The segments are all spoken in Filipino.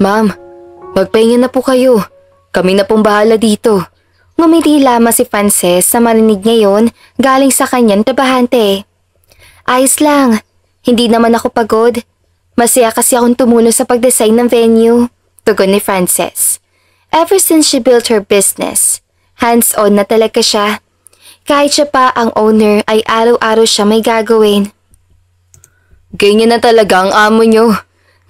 Ma'am, magpahinga na po kayo. Kami na pong bahala dito. Ngumiti lamang si Frances sa marinig niya yon galing sa kanyang trabahante. Ayos lang, hindi naman ako pagod. Masaya kasi akong tumulong sa pag-design ng venue, tugon ni Frances. Ever since she built her business, hands-on na talaga siya. Kahit siya pa ang owner ay araw-araw siya may gagawin. Ganyan na talaga ang amo niyo.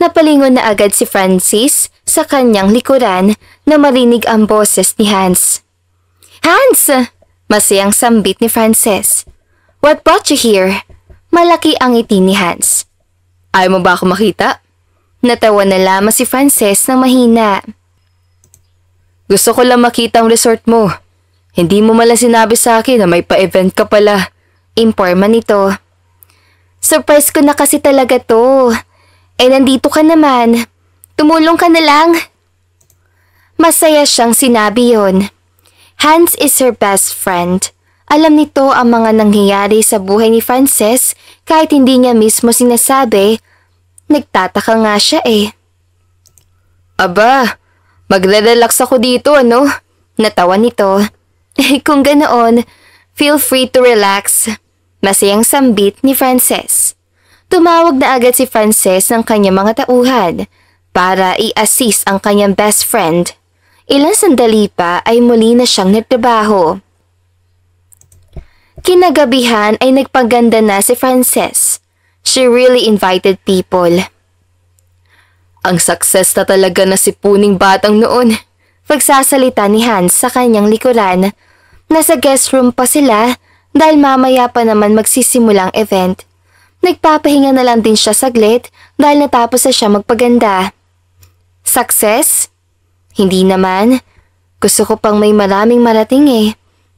Napalingon na agad si Francis sa kanyang likuran na marinig ang boses ni Hans. Hans! Masayang sambit ni Frances. What brought you here? Malaki ang ngiti ni Hans. Ayaw mo ba ako makita? Natawa na lamang si Frances ng mahina. Gusto ko lang makita ang resort mo. Hindi mo malang sinabi sa akin na may pa-event ka pala. Imporma nito. Surprise ko na kasi talaga to. Nandito ka naman. Tumulong ka na lang. Masaya siyang sinabi yon. Hans is her best friend. Alam nito ang mga nangyayari sa buhay ni Frances kahit hindi niya mismo sinasabi. Nagtataka nga siya Aba, magre-relax ako dito ano? Natawa nito. Kung ganoon, feel free to relax. Masayang sambit ni Frances. Tumawag na agad si Frances ng kanyang mga tauhan para i-assist ang kanyang best friend. Ilang sandali pa ay muli na siyang nagtrabaho. Kinagabihan ay nagpaganda na si Frances. She really invited people. Ang success na talaga na si puning batang noon. Pagsasalita ni Hans sa kanyang likuran. Nasa guest room pa sila dahil mamaya pa naman magsisimulang event. Nagpapahinga na lang din siya saglit dahil natapos na siya magpaganda. Success? Hindi naman. Gusto ko pang may maraming marating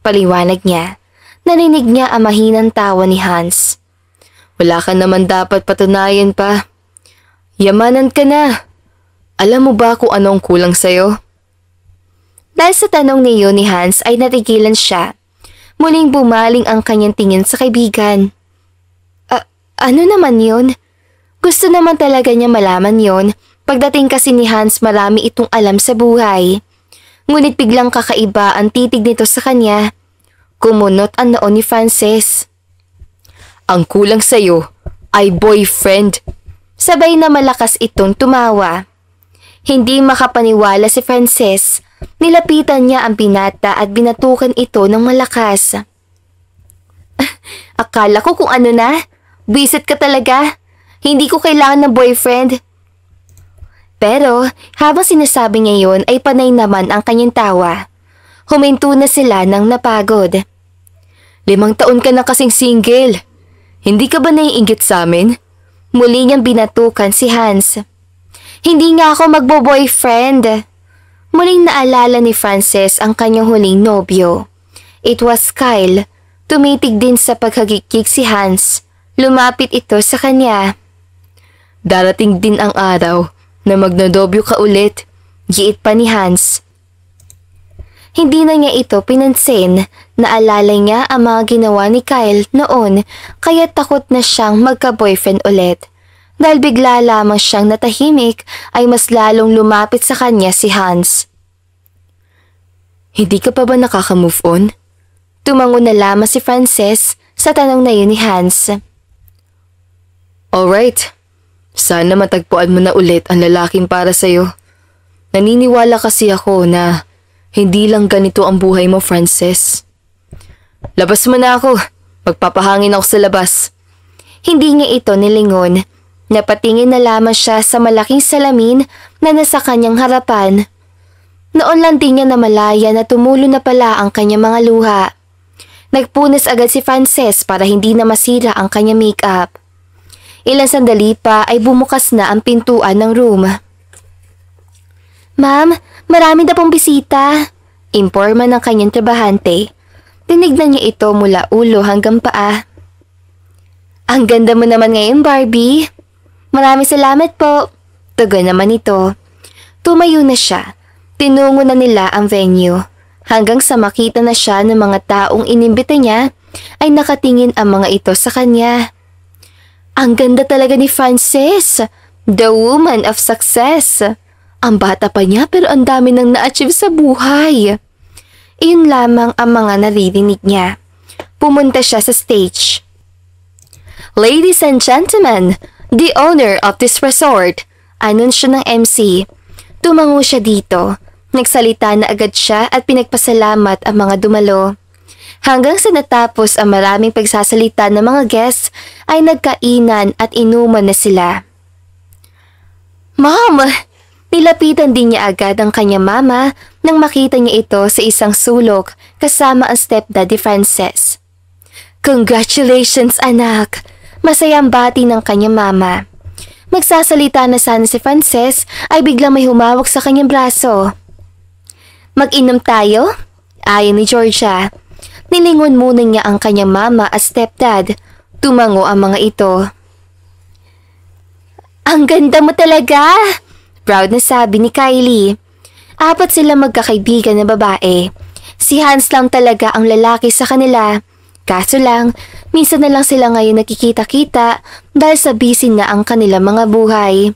paliwanag niya. Narinig niya ang mahinang tawa ni Hans. Wala ka naman dapat patunayan pa. Yamanan ka na. Alam mo ba kung anong kulang sa'yo? Dahil sa tanong niyo ni Hans ay natigilan siya. Muling bumaling ang kanyang tingin sa kaibigan. Ano naman yun? Gusto naman talaga niya malaman yon. Pagdating kasi ni Hans marami itong alam sa buhay. Ngunit biglang kakaiba ang titig nito sa kanya. Kumunot ang noon ni Frances. Ang kulang sa'yo ay boyfriend. Sabay na malakas itong tumawa. Hindi makapaniwala si Frances. Nilapitan niya ang binata at binatukan ito ng malakas. Akala ko kung ano na. Bisit ka talaga. Hindi ko kailangan ng boyfriend. Pero habang sinasabi niya yon ay panay naman ang kanyang tawa. Huminto na sila ng napagod. 5 taon ka na kasing single. Hindi ka ba naiinggit sa amin? Muli niyang binatukan si Hans. Hindi nga ako magbo-boyfriend. Muling naalala ni Frances ang kanyang huling nobyo. It was Kyle. Tumitig din sa paghagikik si Hans. Lumapit ito sa kanya. Darating din ang araw na magnodobyo ka ulit. Giit pa ni Hans. Hindi na niya ito pinansin. Naalala niya ang mga ginawa ni Kyle noon kaya takot na siyang magka-boyfriend ulit. Dahil bigla lamang siyang natahimik ay mas lalong lumapit sa kanya si Hans. Hindi ka pa ba nakaka-move on? Tumango na lamang si Frances sa tanong na yun ni Hans. Alright. Sana matagpuan mo na ulit ang lalaking para sa'yo. Naniniwala kasi ako na hindi lang ganito ang buhay mo, Frances. Labas mo na ako. Magpapahangin ako sa labas. Hindi niya ito nilingon. Napatingin na lamang siya sa malaking salamin na nasa kanyang harapan. Noon lang din niya namalaya na tumulo na pala ang kanyang mga luha. Nagpunas agad si Frances para hindi na masira ang kanyang make-up. Ilang sandali pa ay bumukas na ang pintuan ng room. Ma'am, marami na pong bisita. Imporma ng kanyang trabahante. Tinignan niya ito mula ulo hanggang paa. Ang ganda mo naman ngayon, Barbie. Maraming salamat po. Tugon naman ito. Tumayo na siya. Tinungo na nila ang venue. Hanggang sa makita na siya ng mga taong inimbita niya, ay nakatingin ang mga ito sa kanya. Ang ganda talaga ni Frances, the woman of success. Ang bata pa niya pero ang dami nang na-achieve sa buhay. Iyon lamang ang mga naririnig niya. Pumunta siya sa stage. Ladies and gentlemen, the owner of this resort, anunsyo ng MC. Tumango siya dito. Nagsalita na agad siya at pinagpasalamat ang mga dumalo. Hanggang sa natapos ang maraming pagsasalita ng mga guests ay nagkainan at inuman na sila. Mom! Nilapitan din niya agad ang kanyang mama nang makita niya ito sa isang sulok kasama ang stepdaddy Frances. Congratulations anak! Masayang bati ng kanyang mama. Magsasalita na sana si Frances ay biglang may humawak sa kanyang braso. Mag-inom tayo? Ayon ni Georgia. Nilingon muna niya ang kanyang mama at stepdad. Tumango ang mga ito. Ang ganda mo talaga! Proud na sabi ni Kylie. 4 sila magkakaibigan na babae. Si Hans lang talaga ang lalaki sa kanila. Kaso lang, minsan na lang sila ngayon nakikita-kita dahil sa busy na ang kanilang mga buhay.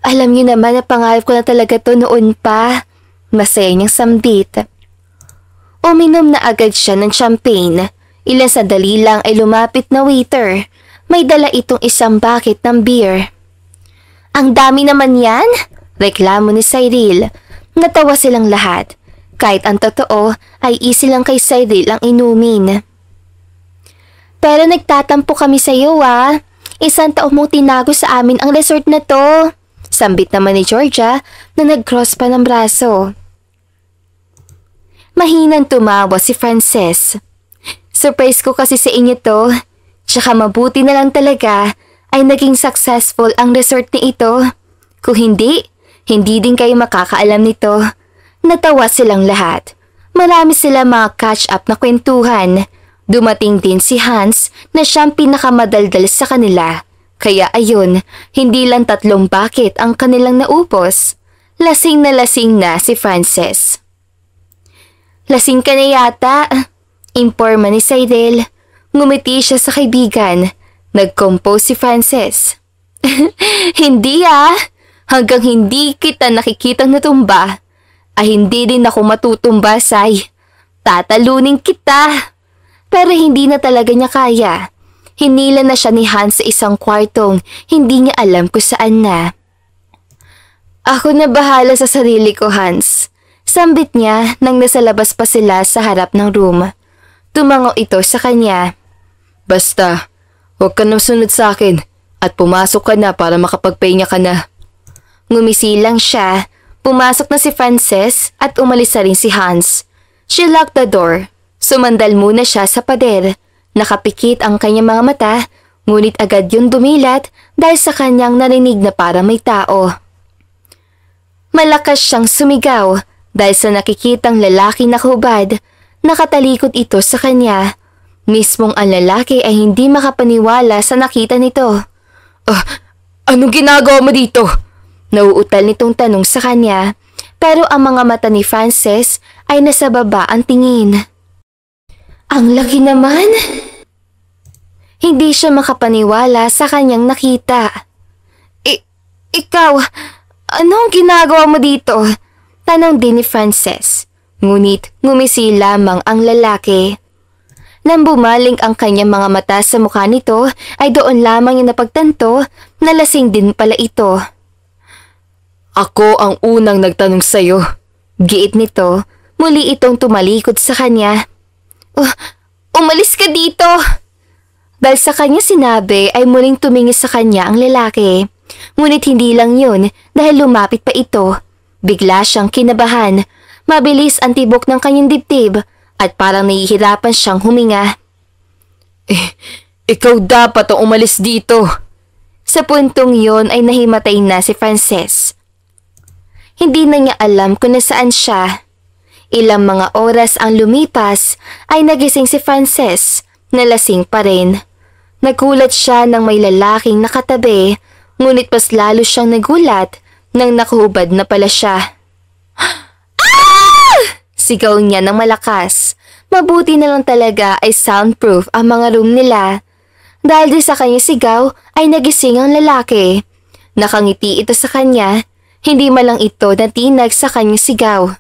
Alam niyo naman na pangarap ko na talaga to noon pa. Masaya niyang sambit. Uminom na agad siya ng champagne. Ilang sandali lang ay lumapit na waiter. May dala itong isang bucket ng beer. Ang dami naman yan? Reklamo ni Cyril. Natawa silang lahat. Kahit ang totoo ay easy lang kay Cyril ang inumin. Pero nagtatampo kami sa iyo ah. 1 taon mong tinago sa amin ang resort na to. Sambit naman ni Georgia na nag-cross pa ng braso. Mahinang tumawa si Frances. Surprise ko kasi sa inyo to. Tsaka mabuti na lang talaga ay naging successful ang resort ni ito. Kung hindi din kayo makakaalam nito. Natawa silang lahat. Marami sila mga catch-up na kwentuhan. Dumating din si Hans na siyang pinakamadaldal sa kanila. Kaya ayun, hindi lang 3 bucket ang kanilang naupos. Lasing na si Frances. Lasing ka na yata. Imporma ni Cyril. Ngumiti siya sa kaibigan. Nag-compose si Frances. Hindi ah. Hanggang hindi kita nakikitang natumba, ay hindi din ako matutumba, Sai. Tatalunin kita. Pero hindi na talaga niya kaya. Hinila na siya ni Hans sa isang kwartong hindi niya alam kung saan na. Ako na bahala sa sarili ko, Hans. Sambit niya nang nasa labas pa sila sa harap ng room. Tumango ito sa kanya. Basta, huwag ka nang sunod sa akin at pumasok ka na para makapagpahinga ka na. Ngumisi lang siya. Pumasok na si Frances at umalis na rin si Hans. She locked the door. Sumandal muna siya sa pader. Nakapikit ang kanyang mga mata, ngunit agad yun dumilat dahil sa kanyang narinig na para may tao. Malakas siyang sumigaw dahil sa nakikitang lalaki na hubad. Nakatalikod ito sa kanya. Mismong ang lalaki ay hindi makapaniwala sa nakita nito. Anong ginagawa mo dito? Nauutal nitong tanong sa kanya, pero ang mga mata ni Frances ay nasa baba ang tingin. Ang laki naman! Hindi siya makapaniwala sa kanyang nakita. Ikaw, anong ginagawa mo dito? Tanong din ni Frances. Ngunit ngumisi lamang ang lalaki. Nang bumaling ang kanyang mga mata sa mukha nito, ay doon lamang yung napagtanto na lasing din pala ito. Ako ang unang nagtanong sa'yo. Giit nito, muli itong tumalikod sa kanya. Umalis ka dito! Dahil sa kanya sinabi ay muling tumingin sa kanya ang lalaki. Ngunit hindi lang yun dahil lumapit pa ito. Bigla siyang kinabahan. Mabilis ang tibok ng kanyang dibdib at parang nahihirapan siyang huminga. Ikaw dapat ang umalis dito. Sa puntong yon ay nahimatay na si Frances. Hindi na niya alam kung nasaan siya. Ilang mga oras ang lumipas ay nagising si Frances na lasing pa rin. Nagulat siya nang may lalaking nakatabi, ngunit mas lalo siyang nagulat nang nakahubad na pala siya. Sigaw niya ng malakas. Mabuti na lang talaga ay soundproof ang mga room nila. Dahil din sa kanyang sigaw ay nagising ang lalaki. Nakangiti ito sa kanya. Hindi man lang ito natinag sa kanyang sigaw.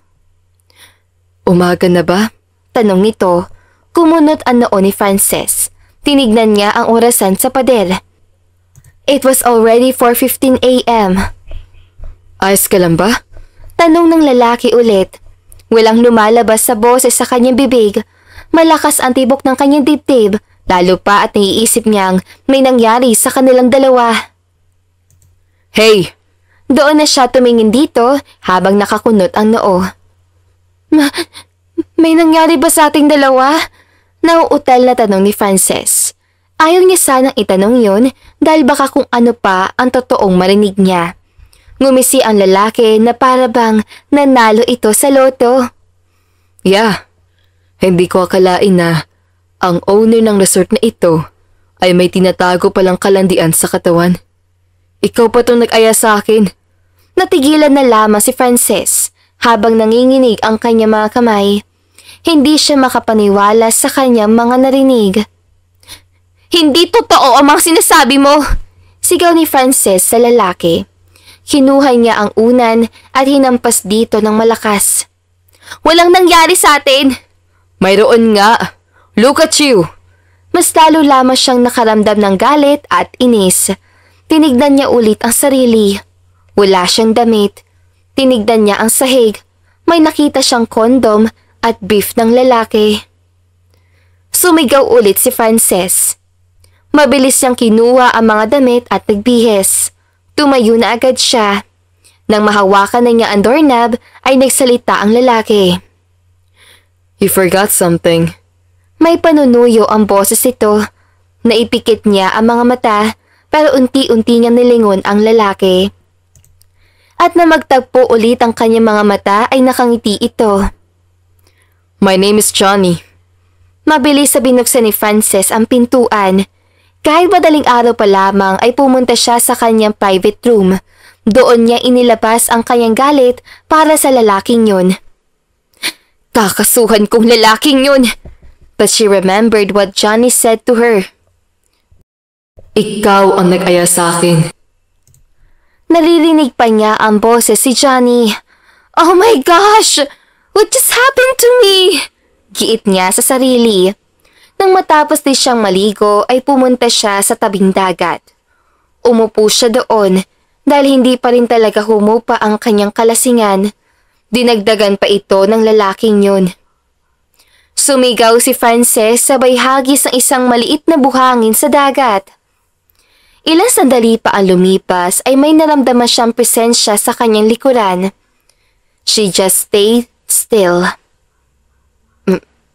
Umaga na ba? Tanong nito. Kumunot ang noo ni Frances. Tinignan niya ang orasan sa pader. It was already 4:15 a.m. Ayos ka lang ba? Tanong ng lalaki ulit. Walang lumalabas sa boses sa kanyang bibig. Malakas ang tibok ng kanyang dibdib, lalo pa at naiisip niyang may nangyari sa kanilang dalawa. Hey! Doon na siya tumingin dito habang nakakunot ang noo. May nangyari ba sa ating dalawa? Nauutal na tanong ni Frances. Ayaw niya sanang itanong yun dahil baka kung ano pa ang totoong marinig niya. Ngumisi ang lalaki na para bang nanalo ito sa loto. Yeah, hindi ko akalain na ang owner ng resort na ito ay may tinatago palang kalandian sa katawan. Ikaw pa itong nag-aya sa akin. Natigilan na lamang si Frances habang nanginginig ang kanyang mga kamay. Hindi siya makapaniwala sa kanyang mga narinig. Hindi totoo ang mga sinasabi mo! Sigaw ni Frances sa lalaki. Kinuha niya ang unan at hinampas dito ng malakas. Walang nangyari sa atin! Mayroon nga. Look at you! Mas lalo lamang siyang nakaramdam ng galit at inis. Tinignan niya ulit ang sarili. Wala siyang damit. Tinignan niya ang sahig. May nakita siyang kondom at beef ng lalaki. Sumigaw ulit si Frances. Mabilis siyang kinuha ang mga damit at nagbihis. Tumayo na agad siya. Nang mahawakan na niya ang doorknob ay nagsalita ang lalaki. You forgot something. May panunuyo ang boses ito. Naipikit niya ang mga mata pero unti-unti niya nilingon ang lalaki. At na magtagpo ulit ang kanyang mga mata ay nakangiti ito. My name is Johnny. Mabilis sa binuksan ni Frances ang pintuan. Kahit madaling araw pa lamang ay pumunta siya sa kanyang private room. Doon niya inilabas ang kanyang galit para sa lalaking yun. Kakasuhan kong lalaking yun! But she remembered what Johnny said to her. Ikaw ang nag-aya sa akin. Naririnig pa niya ang boses si Johnny. Oh my gosh! What just happened to me? Giit niya sa sarili. Nang matapos din siyang maligo ay pumunta siya sa tabing dagat. Umupo siya doon dahil hindi pa rin talaga humupa ang kanyang kalasingan. Dinagdagan pa ito ng lalaking yun. Sumigaw si Frances sabay hagis ng isang maliit na buhangin sa dagat. Ilang sandali pa ang lumipas ay may naramdaman siyang presensya sa kanyang likuran. She just stayed still.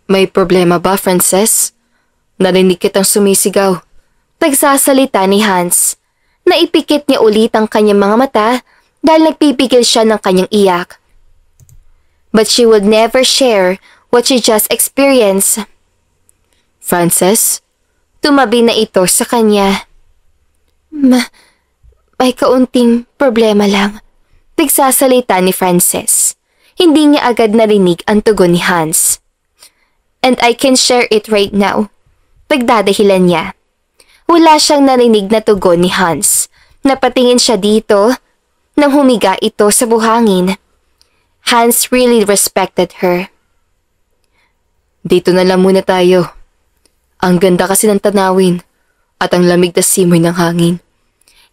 May problema ba, Frances? Narinig kitang sumisigaw. Nagsasalita ni Hans. Naipikit niya ulit ang kanyang mga mata dahil nagpipigil siya ng kanyang iyak. But she would never share what she just experienced. Frances? Tumabi na ito sa kanya. May kaunting problema lang. Nagsasalita ni Frances. Hindi niya agad narinig ang tugon ni Hans. And I can share it right now. Pagdadahilan niya. Wala siyang narinig na tugon ni Hans. Napatingin siya dito nang humiga ito sa buhangin. Hans really respected her. Dito na lang muna tayo. Ang ganda kasi ng tanawin at ang lamig na simoy ng hangin.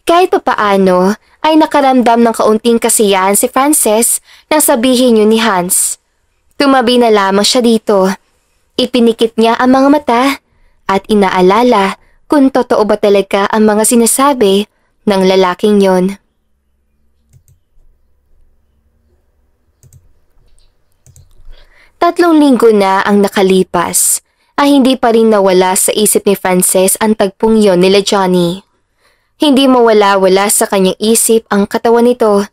Kahit papaano ay nakaramdam ng kaunting kasiyahan si Frances nang sabihin yun ni Hans. Tumabi na lamang siya dito. Ipinikit niya ang mga mata at inaalala kung totoo ba talaga ang mga sinasabi ng lalaking yon. Tatlong linggo na ang nakalipas ay hindi pa rin nawala sa isip ni Frances ang tagpong yon nila Johnny. Hindi mawala-wala sa kanyang isip ang katawan nito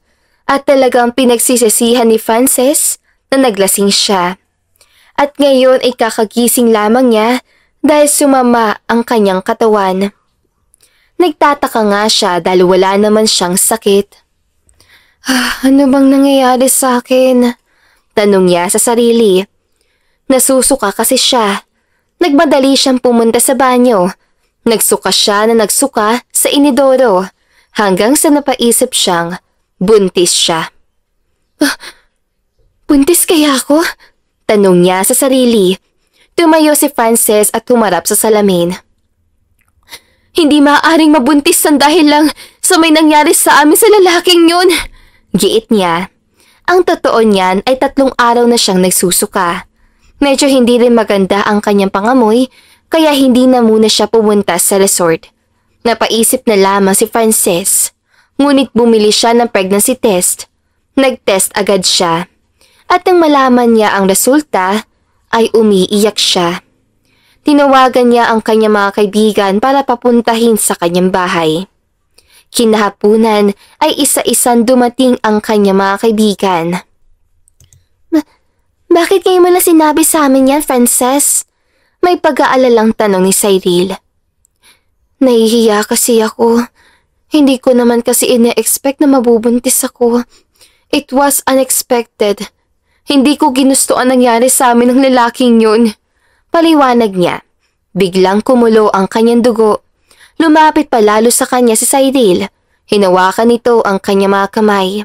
at talagang pinagsisisihan ni Frances na naglasing siya. At ngayon ay kakagising lamang niya dahil sumama ang kanyang katawan. Nagtataka nga siya dahil wala naman siyang sakit. Ano bang nangyayari sa akin? Tanong niya sa sarili. Nasusuka kasi siya. Nagmadali siyang pumunta sa banyo. Nagsuka siya na nagsuka sa inidoro hanggang sa napaisip siyang buntis siya. Buntis kaya ako? Tanong niya sa sarili. Tumayo si Frances at humarap sa salamin. Hindi maaaring mabuntis san dahil lang sa may nangyari sa amin sa lalaking yun. Giit niya. Ang totoo niyan ay 3 araw na siyang nagsusuka. Medyo hindi rin maganda ang kanyang pangamoy kaya hindi na muna siya pumunta sa resort. Napaisip na lamang si Frances. Ngunit bumili siya ng pregnancy test. Nag-test agad siya. At nang malaman niya ang resulta, ay umiiyak siya. Tinawagan niya ang kanyang mga kaibigan para papuntahin sa kanyang bahay. Kinahapunan ay isa-isang dumating ang kanyang mga kaibigan. Bakit ngayon mo na sinabi sa amin yan, Frances? May pag-aalalang tanong ni Cyril. Nahihiya kasi ako. Hindi ko naman kasi ina-expect na mabubuntis ako. It was unexpected. Hindi ko ginusto ang nangyari sa amin ng lalaking yun. Paliwanag niya. Biglang kumulo ang kanyang dugo. Lumapit pa lalo sa kanya si Cyril. Hinawakan nito ang kanyang mga kamay.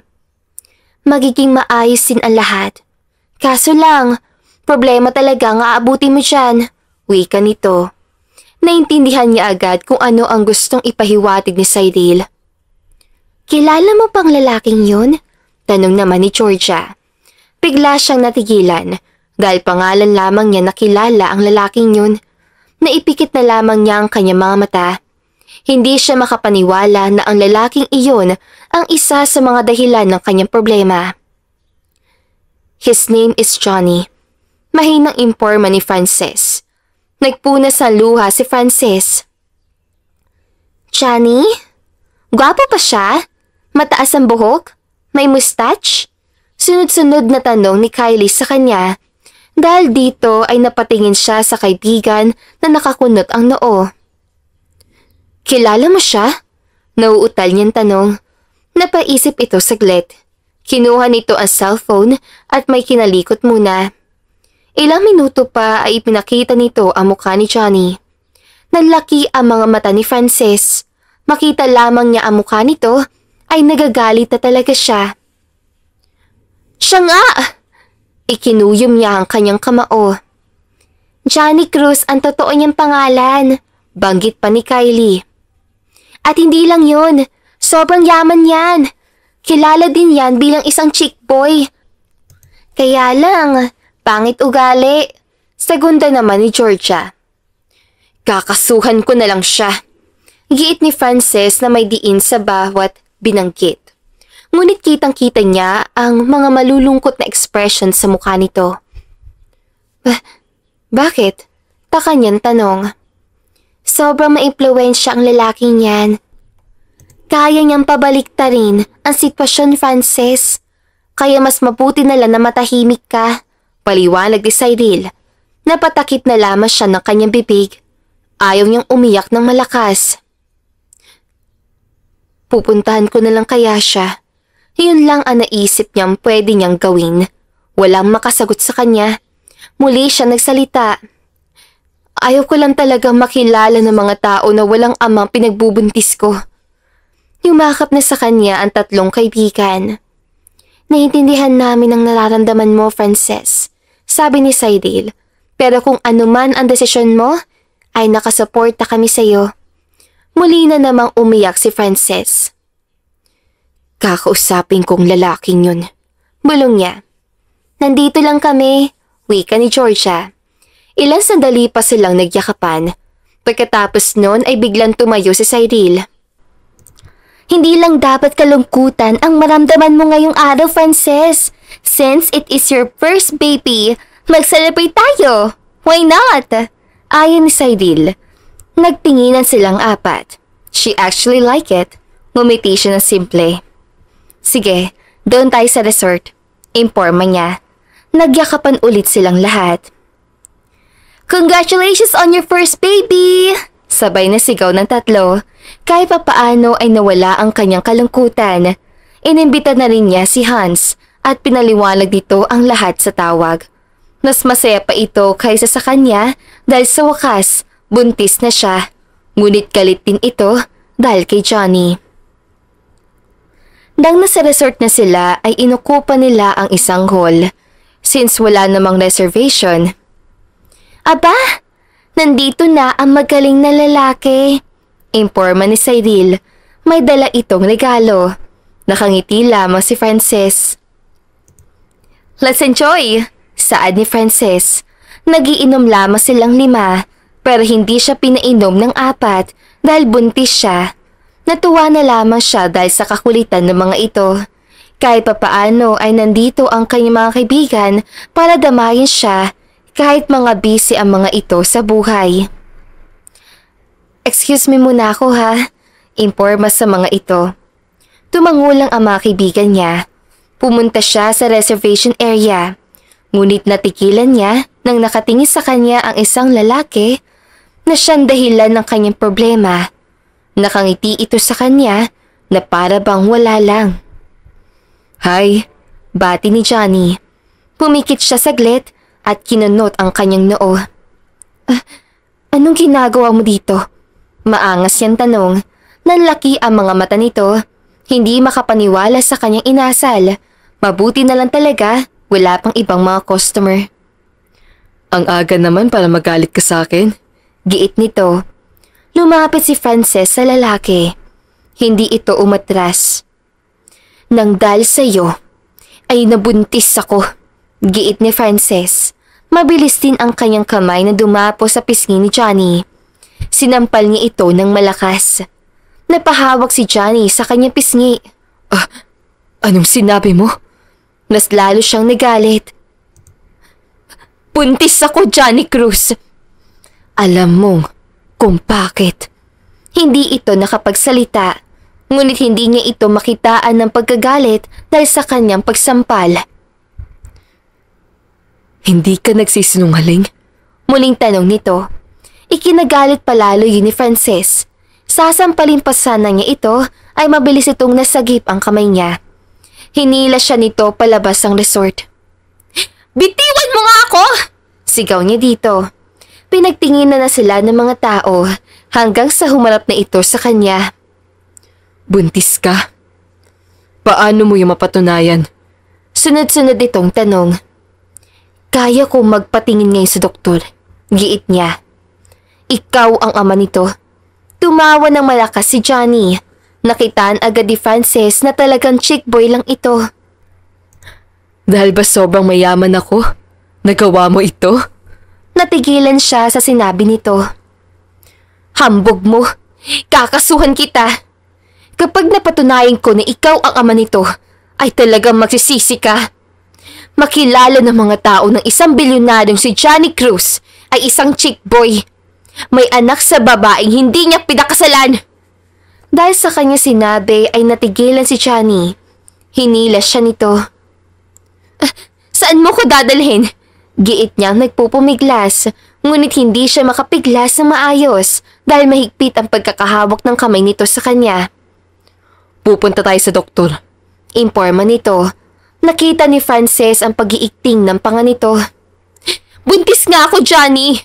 Magiging maayos din ang lahat. Kaso lang, problema talaga ang aabutin mo dyan. Wika nito. Naintindihan niya agad kung ano ang gustong ipahiwatig ni Cyril. Kilala mo pang lalaking yun? Tanong naman ni Georgia. Bigla siyang natigilan dahil pangalan lamang niya nakilala ang lalaking yun. Naipikit na lamang niya ang kanyang mga mata. Hindi siya makapaniwala na ang lalaking iyon ang isa sa mga dahilan ng kanyang problema. His name is Johnny. Mahinang imporma ni Frances. Nagpunas ng luha si Frances. Johnny? Gwapo pa siya? Mataas ang buhok? May mustache? Sunod-sunod na tanong ni Kylie sa kanya. Dahil dito ay napatingin siya sa kaibigan na nakakunot ang noo. Kilala mo siya? Nauutal niyang tanong. Napaisip ito saglit. Kinuha nito ang cellphone at may kinalikot muna. Ilang minuto pa ay ipinakita nito ang mukha ni Johnny. Nanlaki ang mga mata ni Frances. Makita lamang niya ang mukha nito ay nagagalit na talaga siya. Siya nga! Ikinuyom niya ang kanyang kamao. Johnny Cruz ang totoo niyang pangalan. Banggit pa ni Kylie. At hindi lang yun. Sobrang yaman yan. Kilala din yan bilang isang chick boy. Kaya lang, pangit ugali. Segunda naman ni Georgia. Kakasuhan ko na lang siya. Giit ni Frances na may diin sa bawat binanggit. Ngunit kitang-kita niya ang mga malulungkot na expression sa mukha nito. Bakit? Taka niyang tanong. Sobrang maimpluwensya ang lalaking yan. Kaya niyang pabaliktarin ang sitwasyon, Frances. Kaya mas mabuti na lang na matahimik ka. Paliwanag ni Cyril. Napatakip na lamang siya ng kanyang bibig. Ayaw niyang umiyak ng malakas. Pupuntahan ko na lang kaya siya. Yun lang ang naisip niyang pwede niyang gawin. Walang makasagot sa kanya. Muli siya nagsalita. Ayaw ko lang talagang makilala ng mga tao na walang amang pinagbubuntis ko. Yumakap na sa kanya ang 3 kaibigan. Naiintindihan namin ang nararamdaman mo, Frances, sabi ni Cyril. Pero kung anuman ang desisyon mo, ay nakasuporta kami sa iyo. Muli na namang umiyak si Frances. Kakausapin kong lalaking yun. Bulong niya. Nandito lang kami, wika ni Georgia. Ilang sandali pa silang nagyakapan. Pagkatapos noon ay biglang tumayo si Cyril. Hindi lang dapat kalungkutan ang maramdaman mo ngayong araw, Frances. Since it is your first baby, mag-celebrate tayo. Why not? Ayon ni Cyril. Nagtinginan silang 4. She actually like it. Ngumiti siya ng simple. Sige, doon tayo sa resort. Imporma niya. Nagyakapan ulit silang lahat. Congratulations on your first baby! Sabay na sigaw ng 3. Kahit papaano ay nawala ang kanyang kalungkutan. Inimbita na rin niya si Hans at pinaliwanag dito ang lahat sa tawag. Mas masaya pa ito kaysa sa kanya dahil sa wakas, buntis na siya. Ngunit galit din ito dahil kay Johnny. Nang nasa resort na sila ay inukupa nila ang isang hall since wala namang reservation. Aba, nandito na ang magaling na lalaki. Imporma ni Cyril. May dala itong regalo. Nakangiti lamang si Frances. Let's enjoy! Saad ni Frances. Nagiinom lamang silang 5 pero hindi siya pinainom ng 4 dahil buntis siya. Natuwa na lamang siya dahil sa kakulitan ng mga ito. Kahit papaano ay nandito ang kanyang mga kaibigan para damayin siya kahit mga busy ang mga ito sa buhay. Excuse me muna ako ha, imporma sa mga ito. Tumangulang ang mga kaibigan niya. Pumunta siya sa reservation area. Ngunit natikilan niya nang nakatingin sa kanya ang isang lalaki na siyang dahilan ng kanyang problema. Nakangiti ito sa kanya na para bang wala lang. Hi, bati ni Johnny. Pumikit siya saglit at kinunot ang kanyang noo. Anong ginagawa mo dito? Maangas niyang tanong. Nanlaki ang mga mata nito. Hindi makapaniwala sa kanyang inasal. Mabuti na lang talaga, wala pang ibang mga customer. Ang aga naman para magalit ka sa akin. Giit nito. Lumapit si Frances sa lalaki. Hindi ito umatras. Nang dahil sa'yo, ay nabuntis ako. Giit ni Frances. Mabilis din ang kanyang kamay na dumapo sa pisngi ni Johnny. Sinampal niya ito ng malakas. Napahawak si Johnny sa kanyang pisngi. Anong sinabi mo? Mas lalo siyang nagalit. Buntis ako, Johnny Cruz. Alam mo kung bakit. Hindi ito nakapagsalita, ngunit hindi niya ito makitaan ng pagkagalit dahil sa kanyang pagsampal. Hindi ka nagsisinungaling? Muling tanong nito. Ikinagalit palalo yun ni Frances. Sasampalin pa sana niya ito ay mabilis itong nasagip ang kamay niya. Hinila siya nito palabas ang resort. Bitiwan mo nga ako! Sigaw niya dito. Pinagtinginan na sila ng mga tao hanggang sa humarap na ito sa kanya. Buntis ka? Paano mo yung mapatunayan? Sunod-sunod itong tanong. Kaya kong magpatingin ngayon sa doktor. Giit niya. Ikaw ang ama nito. Tumawa ng malakas si Johnny. Nakitaan agad ni Frances na talagang chick boy lang ito. Dahil ba sobrang mayaman ako? Nagawa mo ito? Natigilan siya sa sinabi nito. Hambog mo. Kakasuhan kita. Kapag napatunayan ko na ikaw ang ama nito, ay talagang magsisisi ka. Makilala ng mga tao ng isang bilyonaryong si Johnny Cruz ay isang chick boy. May anak sa babaeng hindi niya pinakasalan. Dahil sa kanya sinabi ay natigilan si Johnny. Hinila siya nito. Saan mo ko dadalhin? Giit niyang nagpupumiglas, ngunit hindi siya makapiglas ng maayos dahil mahigpit ang pagkakahawak ng kamay nito sa kanya. Pupunta tayo sa doktor. Imporma nito. Nakita ni Frances ang pag-iikting ng panga nito. Buntis nga ako, Johnny!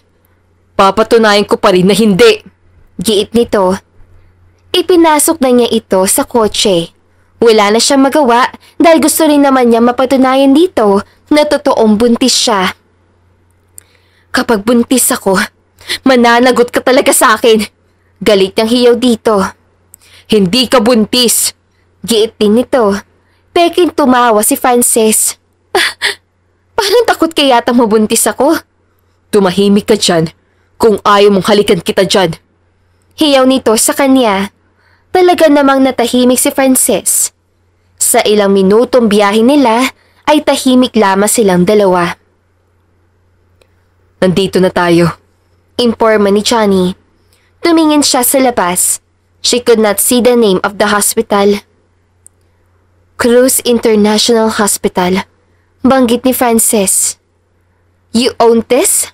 Papatunayan ko pa rin na hindi. Giit nito. Ipinasok na niya ito sa kotse. Wala na siyang magawa dahil gusto rin naman niya mapatunayan dito na totoong buntis siya. Kapag buntis ako, mananagot ka talaga sa akin. Galit niyang hiyaw dito. Hindi ka buntis. Giit din nito. Peking tumawa si Frances. Parang takot ka yata mabuntis ako. Tumahimik ka dyan kung ayaw mong halikan kita dyan. Hiyaw nito sa kanya. Talaga namang natahimik si Frances. Sa ilang minutong biyahe nila ay tahimik lamang silang dalawa. Nandito na tayo. Informa ni Johnny. Tumingin siya sa labas. She could not see the name of the hospital. Cruz International Hospital. Banggit ni Frances. You own this?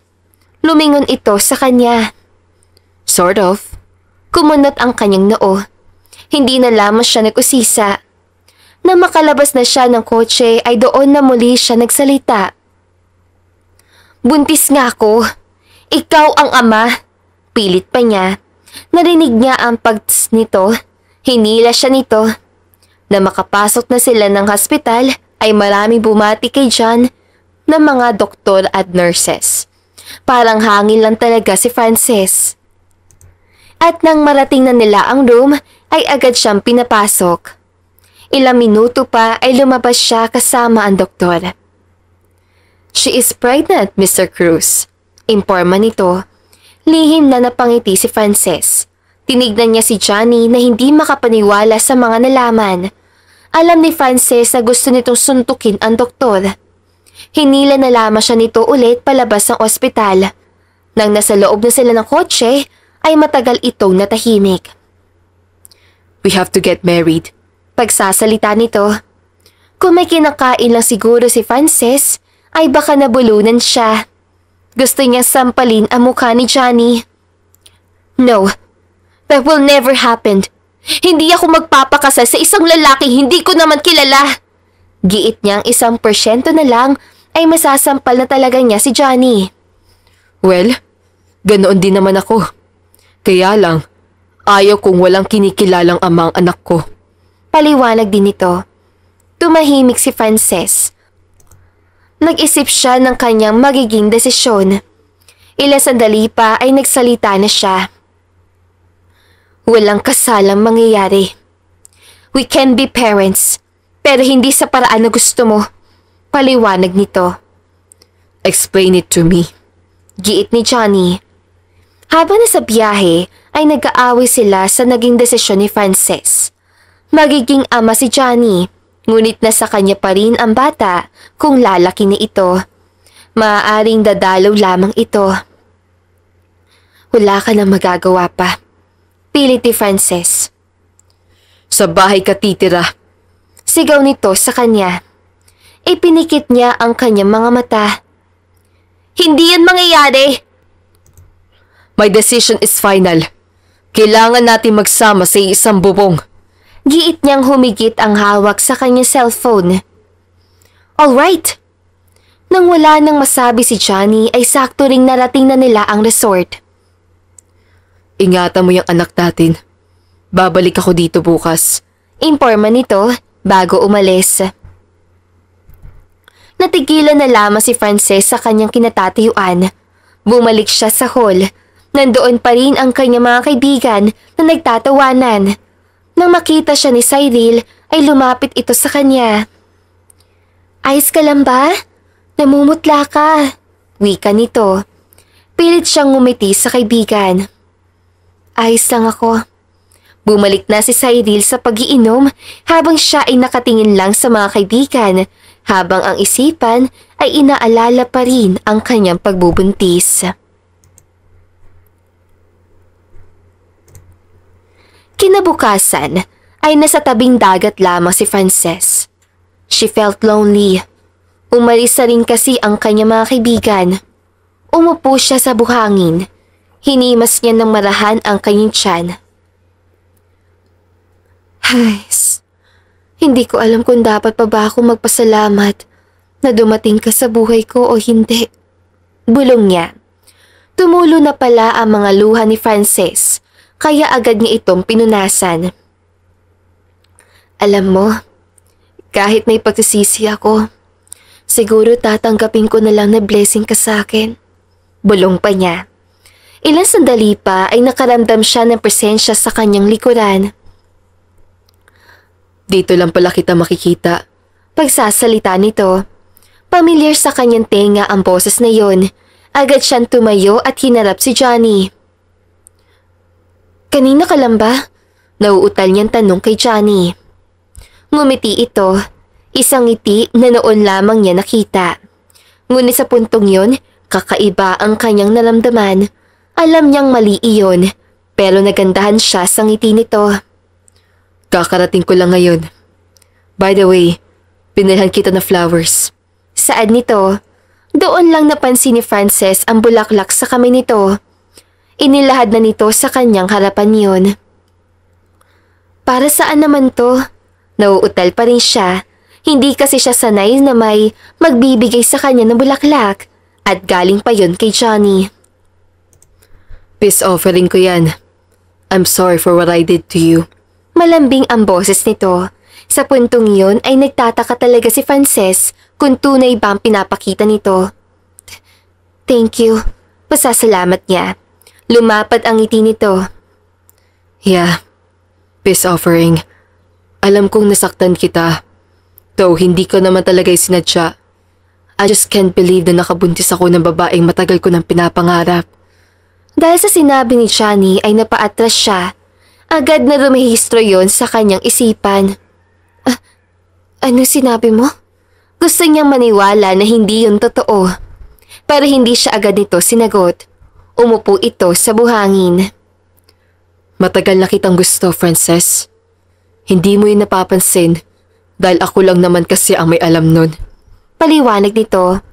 Lumingon ito sa kanya. Sort of. Kumunot ang kanyang noo. Hindi na lamang siya nag-usisa. Na makalabas na siya ng kotse ay doon na muli siya nagsalita. Buntis nga ako. Ikaw ang ama. Pilit pa niya. Narinig niya ang pag-tss nito. Hinila siya nito. Na makapasok na sila ng hospital ay maraming bumati kay John ng mga doktor at nurses. Parang hangin lang talaga si Frances. At nang marating na nila ang room ay agad siyang pinapasok. Ilang minuto pa ay lumabas siya kasama ang doktor. "She is pregnant, Mr. Cruz," imporma nito. Lihim na napangiti si Frances. Tinignan niya si Johnny na hindi makapaniwala sa mga nalaman. Alam ni Frances na gusto nitong suntukin ang doktor. Hinila na lamang siya nito ulit palabas ng ospital. Nang nasa loob na sila ng kotse, ay matagal itong natahimik. "We have to get married." Pagsasalita nito. Kung may kinakain lang siguro si Frances, ay baka nabulunan siya. Gusto niyang sampalin ang mukha ni Johnny. "No, that will never happen. Hindi ako magpapakasal sa isang lalaking hindi ko naman kilala." Giit niyang 1% na lang ay masasampal na talaga niya si Johnny. "Well, ganoon din naman ako. Kaya lang, ayaw kong walang kinikilalang amang anak ko." Paliwanag din ito. Tumahimik si Frances. Nag-isip siya ng kanyang magiging desisyon. Ilang sandali pa ay nagsalita na siya. "Walang kasalang mangyayari. We can be parents, pero hindi sa paraan na gusto mo." Paliwanag nito. "Explain it to me." Giit ni Johnny. Habang nasa biyahe ay nag-aaway sila sa naging desisyon ni Frances. Magiging ama si Johnny, ngunit nasa kanya pa rin ang bata kung lalaki na ito. Maaaring dadalaw lamang ito. "Wala ka nang magagawa pa," pilit ni Frances. "Sa bahay ka titira." Sigaw nito sa kanya. Ipinikit niya ang kanyang mga mata. "Hindi yan mangyayari!" "My decision is final. Kailangan natin magsama sa isang bubong." Giit niyang humigit ang hawak sa kanyang cellphone. "Alright." Nang wala nang masabi si Johnny ay sakto ring narating na nila ang resort. "Ingatan mo yung anak natin. Babalik ako dito bukas." Imporma nito bago umalis. Natigilan na lamang si Frances sa kanyang kinatatayuan. Bumalik siya sa hall. Nandoon pa rin ang kanyang mga kaibigan na nagtatawanan. Nang makita siya ni Cyril ay lumapit ito sa kanya. "Ayos ka lang ba? Namumutla ka." Wika nito. Pilit siyang ngumiti sa kaibigan. "Ayos lang ako." Bumalik na si Cyril sa pag-iinom habang siya ay nakatingin lang sa mga kaibigan habang ang isipan ay inaalala pa rin ang kanyang pagbubuntis. Kinabukasan ay nasa tabing dagat lamang si Frances. She felt lonely. Umalis na rin kasi ang kanyang mga kaibigan. Umupo siya sa buhangin. Hinimas niya ng marahan ang kanyang tiyan. Hindi ko alam kung dapat pa ba ako magpasalamat na dumating ka sa buhay ko o hindi." Bulong niya. Tumulo na pala ang mga luha ni Frances. Kaya agad niya itong pinunasan. "Alam mo, kahit may pagsisisi ako, siguro tatanggapin ko na lang na blessing ka sa akin." Bulong pa niya. Ilang sandali pa ay nakaramdam siya ng presensya sa kanyang likuran. "Dito lang pala kita makikita." Pagsasalita nito. Pamilyar sa kanyang tenga ang boses na yon. Agad siyang tumayo at hinarap si Johnny. "Kanina ka lang ba?" Nauutal niyang tanong kay Johnny. Ngumiti ito, isang ngiti na noon lamang niya nakita. Ngunit sa puntong yon, kakaiba ang kanyang naramdaman. Alam niyang mali iyon, pero nagandahan siya sa ngiti nito. "Kakarating ko lang ngayon. By the way, pinilhan kita na flowers." Saad nito? Doon lang napansin ni Frances ang bulaklak sa kamay nito. Inilahad na nito sa kanyang harapan yun. "Para saan naman to?" Nauutal pa rin siya. Hindi kasi siya sanay na may magbibigay sa kanya ng bulaklak at galing pa yon kay Johnny. "Peace offering ko yan. I'm sorry for what I did to you." Malambing ang boses nito. Sa puntong iyon ay nagtataka talaga si Frances kung tunay ba ang pinapakita nito. Thank you. Pasasalamat niya. Lumapad ang ngiti nito. Yeah, peace offering. Alam kong nasaktan kita. Though hindi ko naman talaga sinadya. I just can't believe na nakabuntis ako ng babaeng matagal ko nang pinapangarap. Dahil sa sinabi ni Johnny ay napaatras siya. Agad na rumehistro yon sa kanyang isipan. Ano sinabi mo? Gusto niyang maniwala na hindi yun totoo. Pero hindi siya agad nito sinagot. Umupo ito sa buhangin. Matagal na kitang gusto, Frances. Hindi mo yun napapansin dahil ako lang naman kasi ang may alam nun. Paliwanag nito.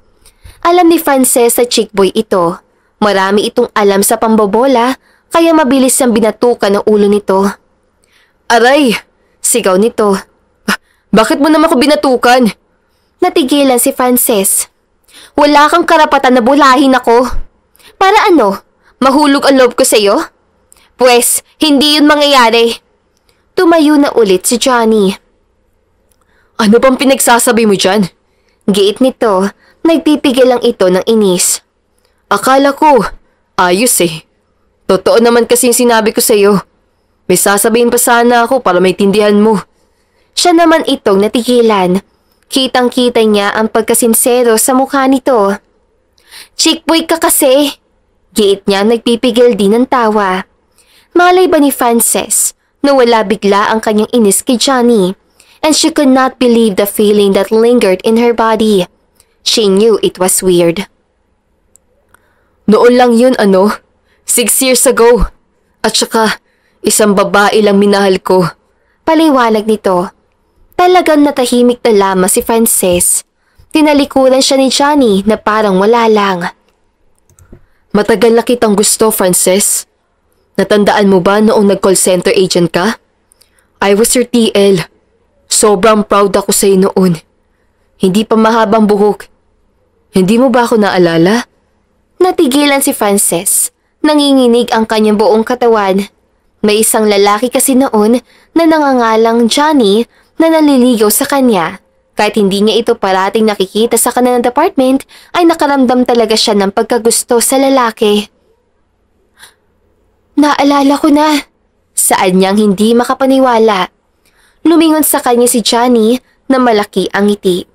Alam ni Frances sa chick boy ito. Marami itong alam sa pambobola kaya mabilis siyang binatukan ng ulo nito. Aray! Sigaw nito. Bakit mo naman ako binatukan? Natigilan si Frances. Wala kang karapatan na bulahin ako. Para ano? Mahulog ang loob ko sa'yo? Pwes, hindi yun mangyayari. Tumayo na ulit si Johnny. Ano bang pinagsasabi mo dyan? Giit nito, nagpipigil lang ito ng inis. Akala ko, ayos eh. Totoo naman kasi yung sinabi ko sa'yo. May sasabihin pa sana ako para may tindihan mo. Siya naman itong natigilan. Kitang-kita niya ang pagkasinsero sa mukha nito. Chickboy ka kasi. Giit niya nagpipigil din ng tawa. Malay ba ni Frances na wala bigla ang kanyang inis kay Johnny and she could not believe the feeling that lingered in her body. She knew it was weird. Noon lang yun 6 years ago. At saka, isang babae lang minahal ko. Paliwanag nito. Talagang natahimik na lamang si Frances. Tinalikuran siya ni Johnny na parang wala lang. Matagal na kitang gusto, Frances. Natandaan mo ba noong nag-call center agent ka? I was your TL. Sobrang proud ako sa'yo noon. Hindi pa mahabang buhok. Hindi mo ba ako naalala? Natigilan si Frances. Nanginginig ang kanyang buong katawan. May isang lalaki kasi noon na nangangalang Johnny na naliligaw sa kanya. Kahit hindi niya ito parating nakikita sa kanilang department, ay nakaramdam talaga siya ng pagkagusto sa lalaki. Naalala ko na. Saan niyang hindi makapaniwala. Lumingon sa kanya si Johnny na malaki ang ngiti.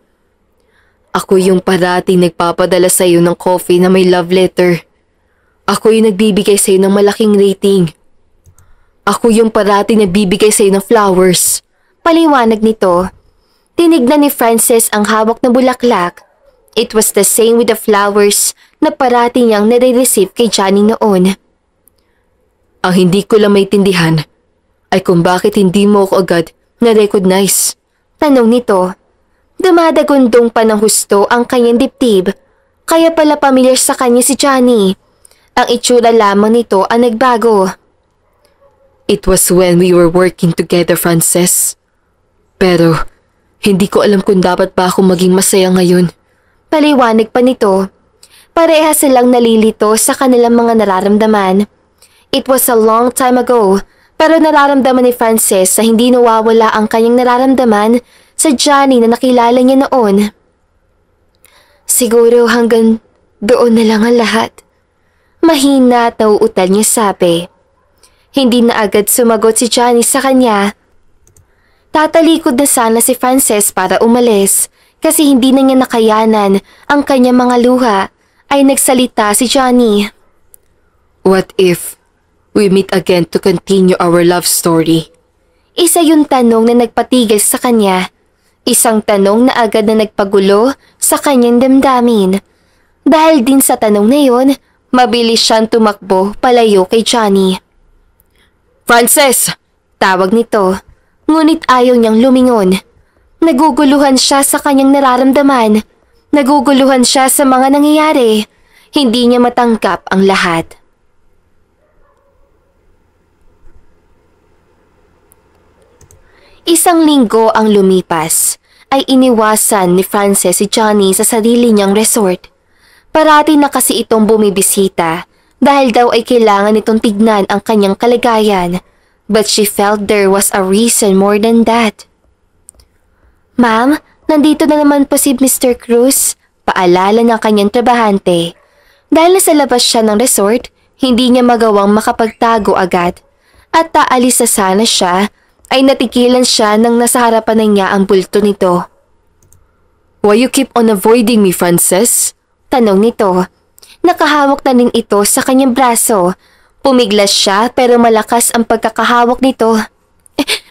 Ako yung parating nagpapadala sa iyo ng coffee na may love letter. Ako yung nagbibigay sa iyo ng malaking rating. Ako yung parating nagbibigay sa iyo ng flowers. Paliwanag nito. Tinignan ni Frances ang hawak na bulaklak. It was the same with the flowers na parating niyang nare-receive kay Johnny noon. Ang hindi ko lang maintindihan ay kung bakit hindi mo ako agad na-recognize. Tanong nito. Dumadagundong pa ng husto ang kanyang dibdib. Kaya pala pamilyar sa kanya si Johnny. Ang itsura lamang nito ang nagbago. It was when we were working together, Frances. Pero hindi ko alam kung dapat ba ako maging masaya ngayon. Paliwanag pa nito. Pareha silang nalilito sa kanilang mga nararamdaman. It was a long time ago, pero nararamdaman ni Frances na hindi nawawala ang kanyang nararamdaman sa Johnny na nakilala niya noon. Siguro hanggang doon na lang ang lahat. Mahina at nauutal niya sabi. Hindi na agad sumagot si Johnny sa kanya. Tatalikod na sana si Frances para umalis kasi hindi na niya nakayanan ang kanyang mga luha ay nagsalita si Johnny. What if we meet again to continue our love story? Isa yung tanong na nagpatigil sa kanya. Isang tanong na agad na nagpagulo sa kanyang damdamin. Dahil din sa tanong na yun, mabilis siyang tumakbo palayo kay Johnny. Frances! Tawag nito. Ngunit ayaw niyang lumingon. Naguguluhan siya sa kanyang nararamdaman. Naguguluhan siya sa mga nangyayari. Hindi niya matanggap ang lahat. Isang linggo ang lumipas, ay iniwasan ni Frances si Johnny sa sarili niyang resort. Parati na kasi itong bumibisita dahil daw ay kailangan itong tignan ang kanyang kaligayan. But she felt there was a reason more than that. Ma'am, nandito na naman po si Mr. Cruz. Paalala ng kanyang trabahante. Dahil nasa labas siya ng resort, hindi niya magawang makapagtago agad. At taalis na sana siya, ay natigilan siya nang nasa harapan na niya ang bulto nito. Why you keep on avoiding me, Frances? Tanong nito. Nakahawak na rin ito sa kanyang braso. Pumiglas siya pero malakas ang pagkakahawak nito.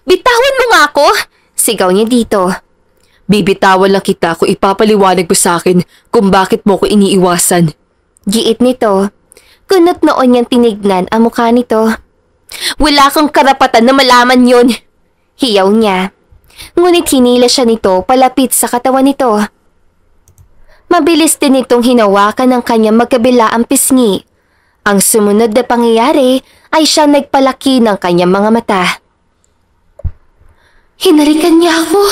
Bitawan mo nga ako! Sigaw niya dito. Bibitawan lang kita kung ipapaliwanag mo sa akin kung bakit mo ko iniiwasan. Giit nito. Kunot noon niyang tinignan ang mukha nito. Wala kang karapatan na malaman yon. Hiyaw niya. Ngunit hinila siya nito palapit sa katawan nito. Mabilis din itong hinawakan ng kanyang magkabilaang pisngi. Ang sumunod na pangyayari ay siya nagpalaki ng kanyang mga mata. Hinalikan niya ako.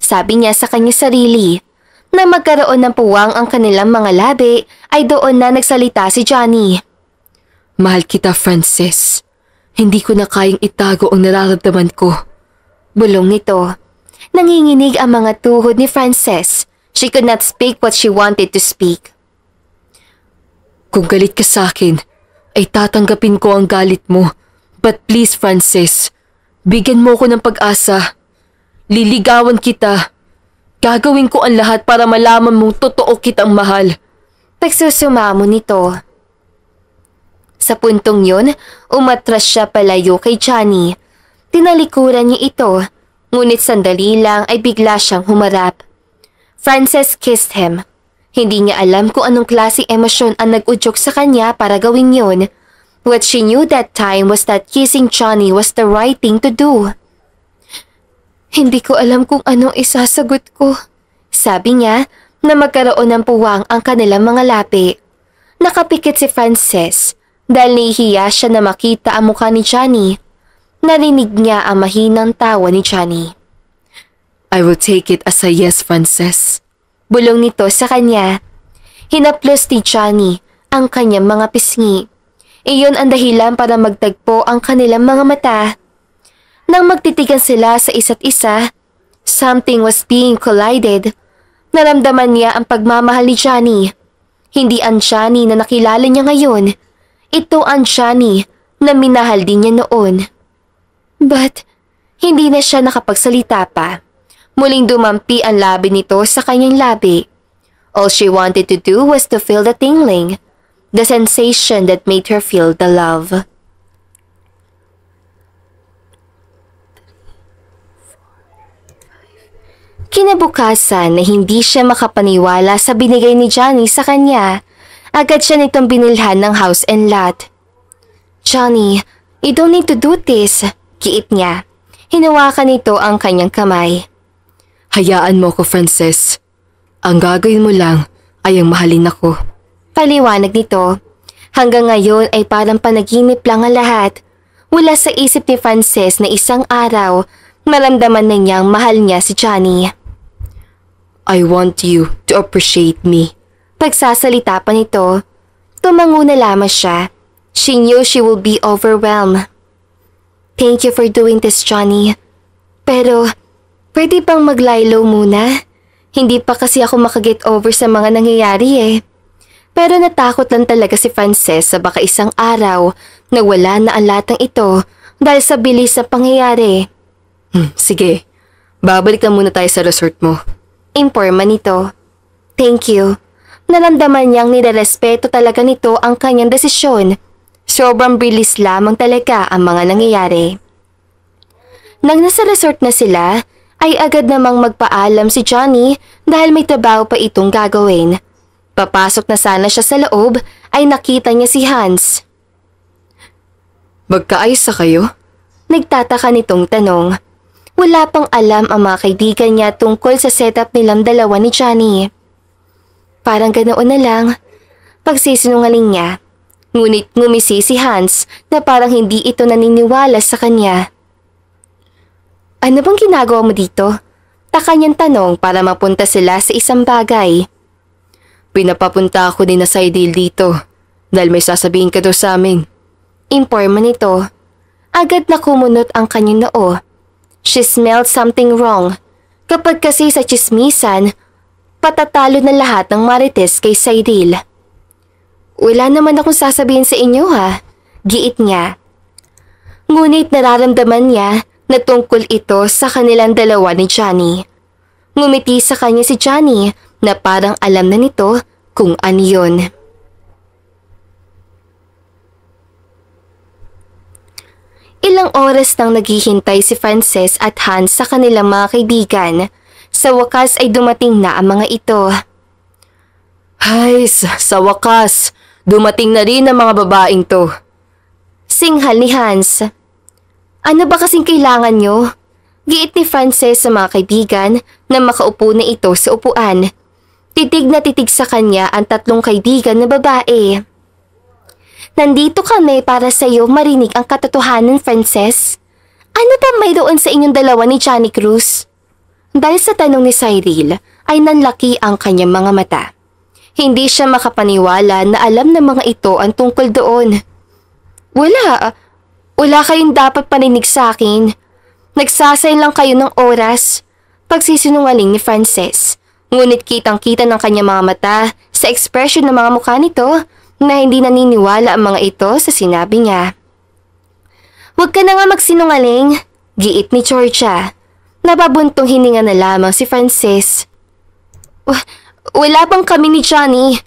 Sabi niya sa kanyang sarili. Na magkaroon ng puwang ang kanilang mga labi ay doon na nagsalita si Johnny. Mahal kita, Frances. Hindi ko na kayang itago ang nararamdaman ko. Bulong nito. Nanginginig ang mga tuhod ni Frances. She could not speak what she wanted to speak. Kung galit ka sa akin, ay tatanggapin ko ang galit mo. But please, Frances, bigyan mo ko ng pag-asa. Liligawan kita. Gagawin ko ang lahat para malaman mong totoo kitang mahal. Pagsusumamo nito. Sa puntong yun, umatras siya palayo kay Johnny. Tinalikuran niya ito, ngunit sandali lang ay bigla siyang humarap. Frances kissed him. Hindi niya alam kung anong klaseng emosyon ang nag-udyok sa kanya para gawin yun. What she knew that time was that kissing Johnny was the right thing to do. Hindi ko alam kung anong isasagot ko. Sabi niya na magkaroon ng puwang ang kanilang mga lapi. Nakapikit si Frances dahil nahihiya siya na makita ang mukha ni Johnny. Narinig niya ang mahinang tawa ni Johnny. I will take it as a yes, Frances. Bulong nito sa kanya. Hinaplos ni Johnny ang kanyang mga pisngi. Iyon ang dahilan para magtagpo ang kanilang mga mata. Nang magtitigan sila sa isa't isa, something was being collided. Naramdaman niya ang pagmamahal ni Johnny. Hindi ang Johnny na nakilala niya ngayon. Ito ang Johnny na minahal din niya noon. But, hindi na siya nakapagsalita pa. Muling dumampi ang labi nito sa kanyang labi. All she wanted to do was to feel the tingling, the sensation that made her feel the love. Kinabukasan na hindi siya makapaniwala sa binigay ni Johnny sa kanya, agad siya nitong binilhan ng house and lot. Johnny, you don't need to do this, kiit niya. Hinawakan nito ang kanyang kamay. Hayaan mo ko, Frances. Ang gagawin mo lang ay ang mahalin ako. Paliwanag nito. Hanggang ngayon ay parang panaginip lang ang lahat. Wala sa isip ni Frances na isang araw, maramdaman na niyang mahal niya si Johnny. I want you to appreciate me. Pagsasalita pa nito, tumango na lamang siya. She knew she would be overwhelmed. Thank you for doing this, Johnny. Pero, pwede bang mag-lie low muna? Hindi pa kasi ako makaget over sa mga nangyayari eh. Pero natakot lang talaga si Frances sa baka isang araw na wala na ang latang ito dahil sa bilis sa pangyayari. Sige, babalik na muna tayo sa resort mo. Imporma nito. Thank you. Naramdaman niyang nirerespeto talaga nito ang kanyang desisyon. Sobrang bilis lamang talaga ang mga nangyayari. Nang nasa resort na sila, ay agad namang magpaalam si Johnny dahil may trabaho pa itong gagawin. Papasok na sana siya sa loob ay nakita niya si Hans. Magkaayos na kayo? Nagtataka nitong tanong. Wala pang alam ang mga kaibigan niya tungkol sa setup nilang dalawa ni Johnny. Parang ganoon na lang. Pagsisinungaling niya. Ngunit ngumisi si Hans na parang hindi ito naniniwala sa kanya. Ano bang ginagawa mo dito? Taka niyang tanong para mapunta sila sa isang bagay. Pinapapunta ako ni na Saidil dito dahil may sasabihin ka daw sa amin. Imporma nito. Agad na kumunot ang kanyang noo. She smelled something wrong. Kapag kasi sa chismisan, patatalo na lahat ng marites kay Cyril. Wala naman akong sasabihin sa inyo ha, giit niya. Ngunit nararamdaman niya na tungkol ito sa kanilang dalawa ni Johnny. Ngumiti sa kanya si Johnny na parang alam na nito kung ano yun. Ilang oras nang naghihintay si Frances at Hans sa kanilang mga kaibigan. Sa wakas ay dumating na ang mga ito. Ay, sa wakas, dumating na rin ang mga babaeng to. Singhal ni Hans. Ano ba kasing kailangan nyo? Giit ni Frances sa mga kaibigan na makaupo na ito sa upuan. Titig na titig sa kanya ang tatlong kaibigan na babae. Nandito kami para sa iyo marinig ang katotohanan, Frances. Ano ba mayroon sa inyong dalawa ni Johnny Cruz? Dahil sa tanong ni Cyril ay nanlaki ang kanyang mga mata. Hindi siya makapaniwala na alam ng mga ito ang tungkol doon. Wala kayong dapat paninig sa akin. Nagsasay lang kayo ng oras. Pagsisinungaling ni Frances. Ngunit kitang-kita ng kanyang mga mata sa ekspresyon ng mga mukha nito na hindi naniniwala ang mga ito sa sinabi niya. Huwag ka na nga magsinungaling, giit ni Georgia. Nababuntong hininga na lamang si Frances. Wala bang kami ni Johnny?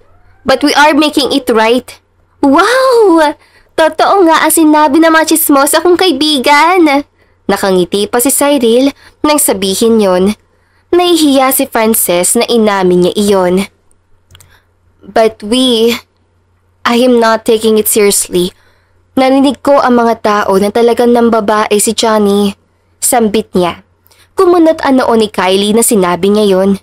But we are making it right. Wow! Totoo nga ang sinabi ng mga chismosa kong kaibigan. Nakangiti pa si Cyril nang sabihin yon. Nahihiya si Frances na inamin niya iyon. But I am not taking it seriously. Narinig ko ang mga tao na talagang nambabae si Johnny. Sambit niya. Kumunot ang noo ni Kylie na sinabi niya yon.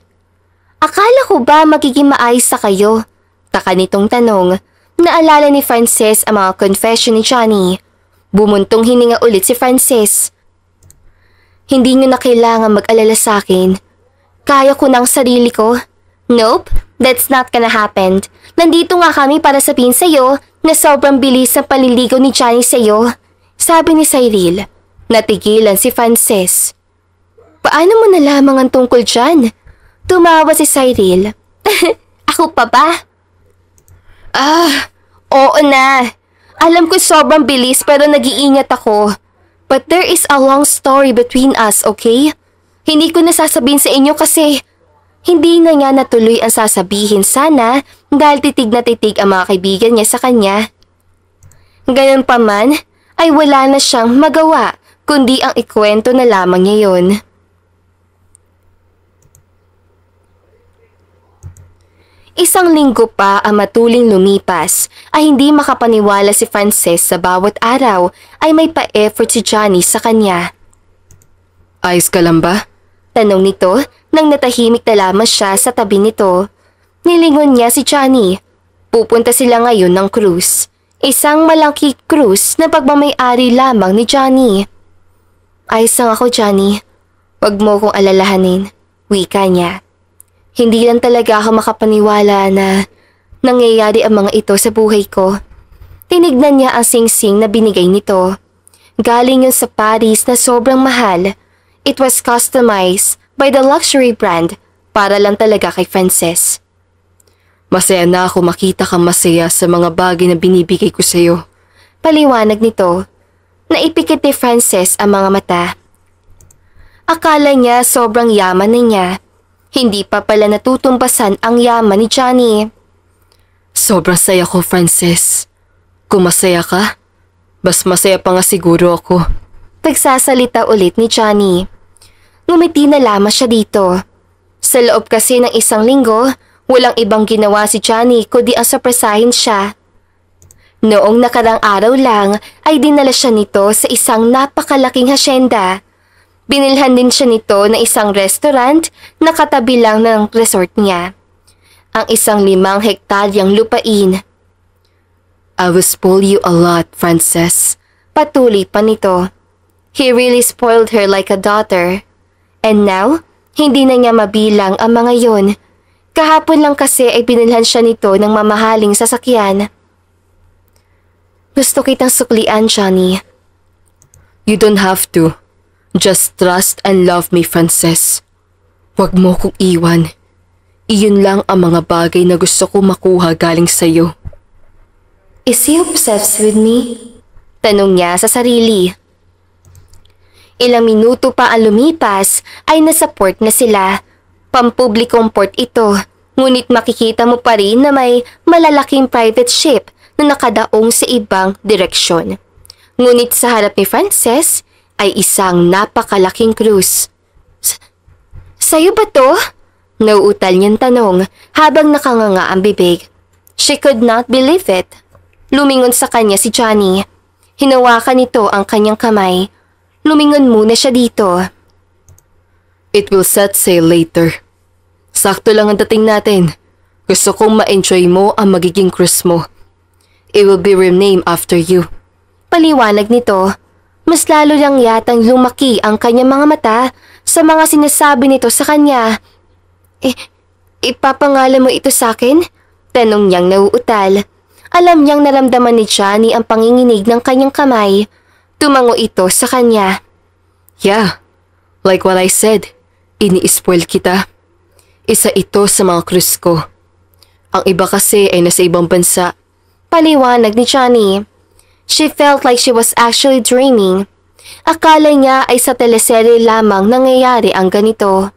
Akala ko ba magiging maayos sa kayo? Taka nitong tanong. Naalala ni Frances ang mga confession ni Johnny. Bumuntong hininga ulit si Frances. Hindi niyo na kailangan mag-alala sa akin. Kaya ko ng sarili ko. Nope, that's not gonna happen. Nandito nga kami para sabihin sa'yo na sobrang bilis ang paliligaw ni Johnny sa'yo. Sabi ni Cyril. Natigilan si Frances. Paano mo nalamang ang tungkol dyan? Tumawa si Cyril. Ako pa ba? Oo na. Alam ko sobrang bilis pero nag-iingat ako. But there is a long story between us, okay? Hindi ko na sasabihin sa inyo kasi hindi na niya natuloy ang sasabihin sana dahil titig na titig ang mga kaibigan niya sa kanya. Ganun pa man, ay wala na siyang magawa kundi ang ikwento na lamang niya yun. Isang linggo pa ang matuling lumipas ay hindi makapaniwala si Frances sa bawat araw ay may pa-effort si Johnny sa kanya. Ayos ka lang ba? Tanong nito nang natahimik na lamang siya sa tabi nito. Nilingon niya si Johnny. Pupunta sila ngayon ng cruise. Isang malaki cruise na pagmamay-ari lamang ni Johnny. Ayos lang ako, Johnny. Huwag mo kong alalahanin. Wika niya. Hindi lang talaga ako makapaniwala na nangyayari ang mga ito sa buhay ko. Tinignan niya ang sing-sing na binigay nito. Galing yun sa Paris na sobrang mahal. It was customized by the luxury brand para lang talaga kay Frances. Masaya na ako makita kang masaya sa mga bagay na binibigay ko sa'yo. Paliwanag nito. Naipikit ni Frances ang mga mata. Akala niya sobrang yaman na niya. Hindi pa pala natutumbasan ang yaman ni Johnny. Sobrang saya ko, Frances. Kung masaya ka, mas masaya pa nga siguro ako. Pagsasalita ulit ni Johnny. Ngumiti na lamang siya dito. Sa loob kasi ng isang linggo, walang ibang ginawa si Johnny kundi ang surpresahin siya. Noong nakarang araw lang ay dinala siya nito sa isang napakalaking hasyenda. Binilhan din siya nito na isang restaurant na katabi lang ng resort niya. Ang isang 5 hektaryang lupain. I will spoil you a lot, Frances. Patuloy pa nito. He really spoiled her like a daughter. And now, hindi na niya mabilang ang mga yon. Kahapon lang kasi ay binilhan siya nito ng mamahaling sasakyan. Gusto kitang suklian, Johnny. You don't have to. Just trust and love me, Frances. Huwag mo kong iwan. Iyon lang ang mga bagay na gusto ko makuha galing sa'yo. Is he obsessed with me? Tanong niya sa sarili. Ilang minuto pa ang lumipas ay nasa port na sila. Pampublikong port ito, ngunit makikita mo pa rin na may malalaking private ship na nakadaong sa ibang direksyon. Ngunit sa harap ni Frances ay isang napakalaking cruise. Sa'yo ba to? Nauutal niyang tanong habang nakanganga ang bibig. She could not believe it. Lumingon sa kanya si Johnny. Hinawakan nito ang kanyang kamay. Lumingon muna siya dito. It will set sail later. Sakto lang ang dating natin. Gusto kong ma-enjoy mo ang magiging cruise mo. It will be renamed after you. Paliwanag nito. Mas lalo lang yatang lumaki ang kanyang mga mata sa mga sinasabi nito sa kanya. Ipapangalan mo ito sa akin? Tanong niyang nauutal. Alam niyang naramdaman ni Johnny ang panginginig ng kanyang kamay. Tumango ito sa kanya. Yeah, like what I said, ini-spoil kita. Isa ito sa mga cruise ko. Ang iba kasi ay nasa ibang bansa. Paliwanag ni Johnny. She felt like she was actually dreaming. Akala niya ay sa teleserye lamang nangyayari ang ganito.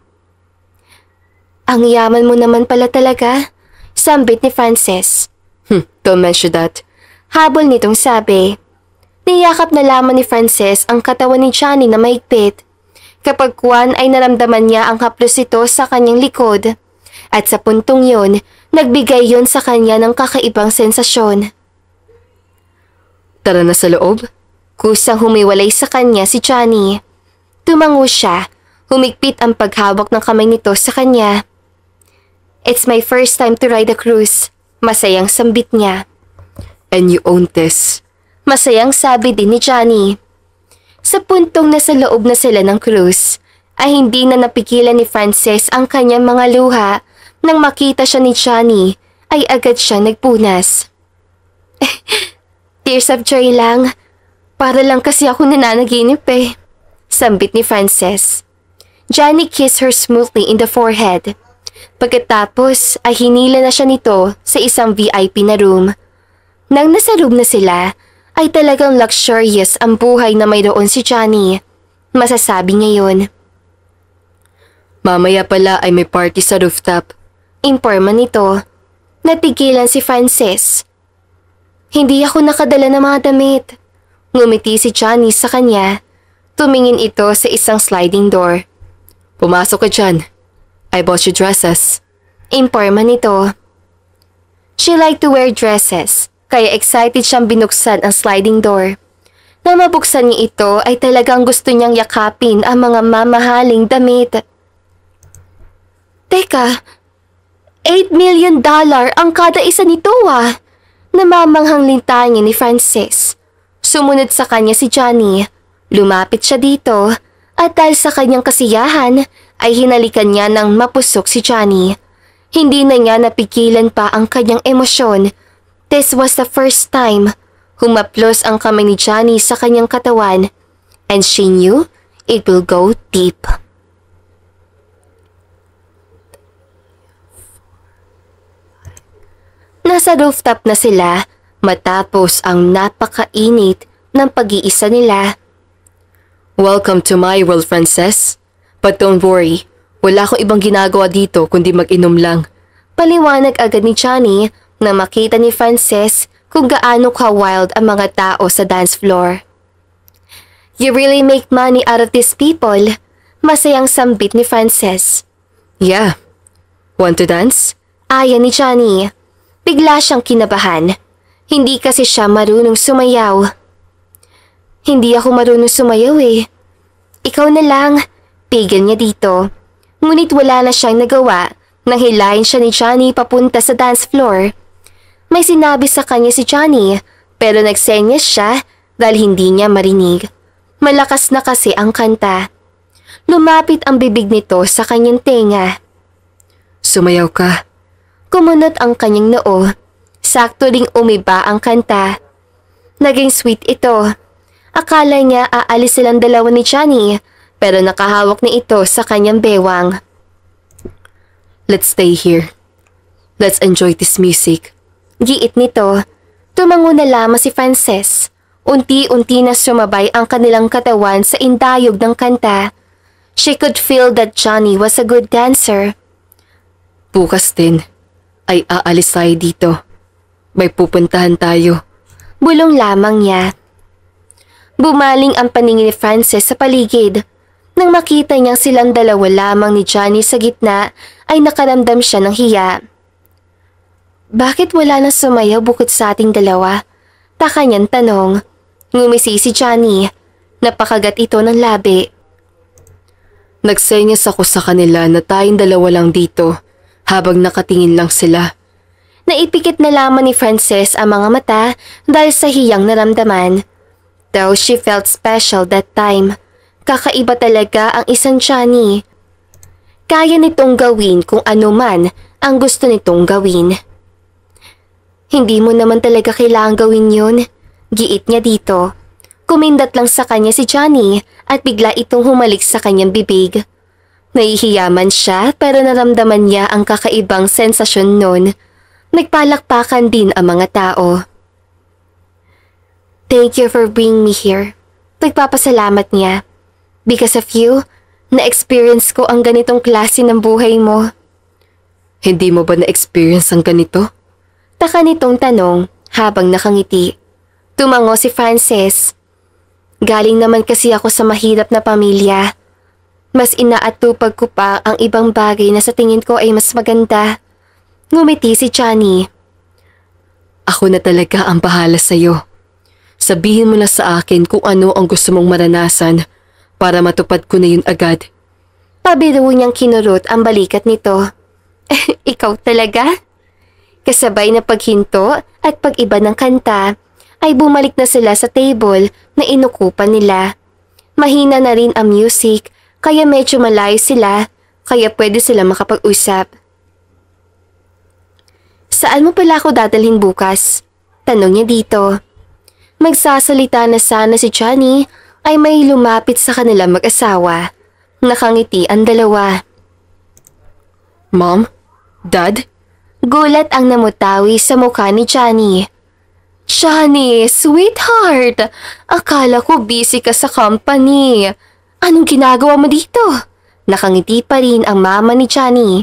Ang yaman mo naman pala talaga, sambit ni Frances. Don't mention that. Habol nitong sabi. Niyakap na lamang ni Frances ang katawan ni Johnny na mahigpit. Kapag kuwan ay naramdaman niya ang haplos ito sa kanyang likod. At sa puntong yun, nagbigay yon sa kanya ng kakaibang sensasyon. Tara na sa loob. Kusang humiwalay sa kanya si Johnny. Tumango siya, humigpit ang paghawak ng kamay nito sa kanya. It's my first time to ride a cruise. Masayang sambit niya. And you own this. Masayang sabi din ni Johnny. Sa puntong nasa loob na sila ng cruise, ay hindi na napigilan ni Frances ang kanyang mga luha. Nang makita siya ni Johnny, ay agad siya nagpunas. Tears of joy lang. Para lang kasi ako nananaginip eh. Sambit ni Frances. Johnny kissed her smoothly in the forehead. Pagkatapos ay hinila na siya nito sa isang VIP na room. Nang nasa room na sila, ay talagang luxurious ang buhay na mayroon si Johnny. Masasabi niya yun. Mamaya pala ay may party sa rooftop. Imporma nito. Natigilan si Frances. Hindi ako nakadala ng mga damit. Ngumiti si Johnny sa kanya. Tumingin ito sa isang sliding door. Pumasok ka dyan. I bought you dresses. Imporma nito. She liked to wear dresses, kaya excited siyang binuksan ang sliding door. Nang mabuksan niya ito ay talagang gusto niyang yakapin ang mga mamahaling damit. Teka, $8 million ang kada isa nito ah! Namamanghang lintangin ni Frances. Sumunod sa kanya si Johnny. Lumapit siya dito at dahil sa kanyang kasiyahan ay hinalikan niya ng mapusok si Johnny. Hindi na niya napigilan pa ang kanyang emosyon. This was the first time. Humaplos ang kamay ni Johnny sa kanyang katawan and she knew it will go deep. Nasa rooftop na sila matapos ang napakainit ng pag-iisa nila. Welcome to my world, Frances. But don't worry, wala akong ibang ginagawa dito kundi mag-inom lang. Paliwanag agad ni Johnny na makita ni Frances kung gaano ka-wild ang mga tao sa dance floor. You really make money out of these people. Masayang sambit ni Frances. Yeah. Want to dance? Aya ni Johnny. Bigla siyang kinabahan. Hindi kasi siya marunong sumayaw. Hindi ako marunong sumayaw eh. Ikaw na lang. Pigil niya dito. Ngunit wala na siyang nagawa nang hilahin siya ni Johnny papunta sa dance floor. May sinabi sa kanya si Johnny pero nagsenyas siya dahil hindi niya marinig. Malakas na kasi ang kanta. Lumapit ang bibig nito sa kanyang tenga. Sumayaw ka. Kumunot ang kanyang noo. Sakto ding umiba ang kanta. Naging sweet ito. Akala niya aalis silang dalawa ni Johnny pero nakahawak na ito sa kanyang bewang. Let's stay here. Let's enjoy this music. Giit nito. Tumango na lamang si Frances. Unti-unti na sumabay ang kanilang katawan sa indayog ng kanta. She could feel that Johnny was a good dancer. Bukas din ay aalis tayo dito. May pupuntahan tayo. Bulong lamang niya. Bumaling ang paningin ni Frances sa paligid. Nang makita niyang silang dalawa lamang ni Johnny sa gitna, ay nakaramdam siya ng hiya. Bakit wala nang sumayaw bukod sa ating dalawa? Taka niyang tanong. Ngumisi si Johnny. Napakagat ito ng labi. Nagsenyas ako sa kanila na tayong dalawa lang dito habang nakatingin lang sila. Naipikit na lamang ni Frances ang mga mata dahil sa hiyang naramdaman. Though she felt special that time. Kakaiba talaga ang isang Johnny. Kaya nitong gawin kung ano man ang gusto nitong gawin. Hindi mo naman talaga kailangang gawin yun. Giit niya dito. Kumindat lang sa kanya si Johnny at bigla itong humalik sa kanyang bibig. Nahihiyaman siya pero naramdaman niya ang kakaibang sensasyon nun. Nagpalakpakan din ang mga tao. Thank you for bringing me here. Nagpapasalamat niya. Because of you, na-experience ko ang ganitong klase ng buhay mo. Hindi mo ba na-experience ang ganito? Taka nitong tanong habang nakangiti. Tumango si Frances. Galing naman kasi ako sa mahirap na pamilya. Mas inaatupag ko pa ang ibang bagay na sa tingin ko ay mas maganda. Ngumiti si Johnny. Ako na talaga ang bahala sa'yo. Sabihin mo na sa akin kung ano ang gusto mong maranasan para matupad ko na yun agad. Pabiro niyang kinurot ang balikat nito. Ikaw talaga? Kasabay na paghinto at pag-iba ng kanta, ay bumalik na sila sa table na inukupan nila. Mahina na rin ang music, kaya medyo malayo sila, kaya pwede sila makapag-usap. Saan mo pala ako dadalhin bukas? Tanong niya dito. Magsasalita na sana si Johnny ay may lumapit sa kanila mag-asawa. Nakangiti ang dalawa. Mom? Dad? Gulat ang namutawi sa mukha ni Johnny. Johnny, sweetheart! Akala ko busy ka sa company. Anong ginagawa mo dito? Nakangiti pa rin ang mama ni Johnny.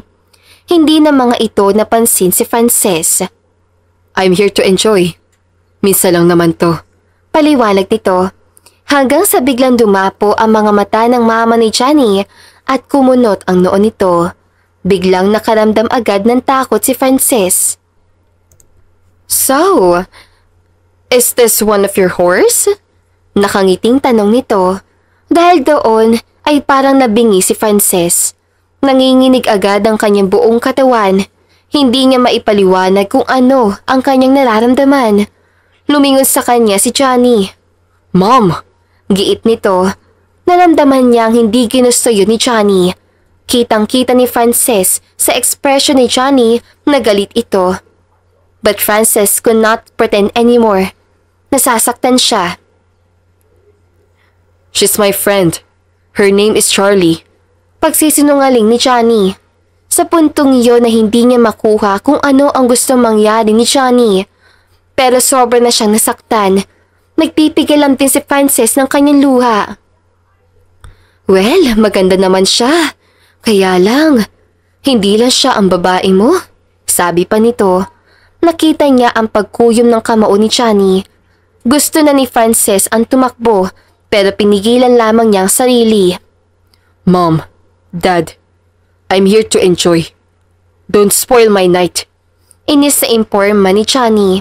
Hindi na mga ito napansin si Frances. I'm here to enjoy. Minsan lang naman to. Paliwanag nito. Hanggang sa biglang dumapo ang mga mata ng mama ni Johnny at kumunot ang noon nito. Biglang nakaramdam agad ng takot si Frances. So, is this one of your horse? Nakangiting tanong nito. Dahil doon ay parang nabingi si Frances. Nanginginig agad ang kanyang buong katawan. Hindi niya maipaliwanag kung ano ang kanyang nararamdaman. Lumingon sa kanya si Johnny. Mom! Giit nito. Naramdaman niyang hindi ginusto yun ni Johnny. Kitang-kita ni Frances sa expression ni Johnny na galit ito. But Frances could not pretend anymore. Nasasaktan siya. She's my friend. Her name is Charlie. Pagsisinungaling ni Johnny. Sa puntong iyon na hindi niya makuha kung ano ang gusto mangyari ni Johnny. Pero sobra na siyang nasaktan. Nagpipigil lang din si Frances ng kanyang luha. Well, maganda naman siya. Kaya lang, hindi lang siya ang babae mo. Sabi pa nito. Nakita niya ang pagkuyom ng kamao ni Johnny. Gusto na ni Frances ang tumakbo pero pinigilan lamang niya ang sarili. Mom, Dad, I'm here to enjoy. Don't spoil my night. Inis sa imporma ni Johnny.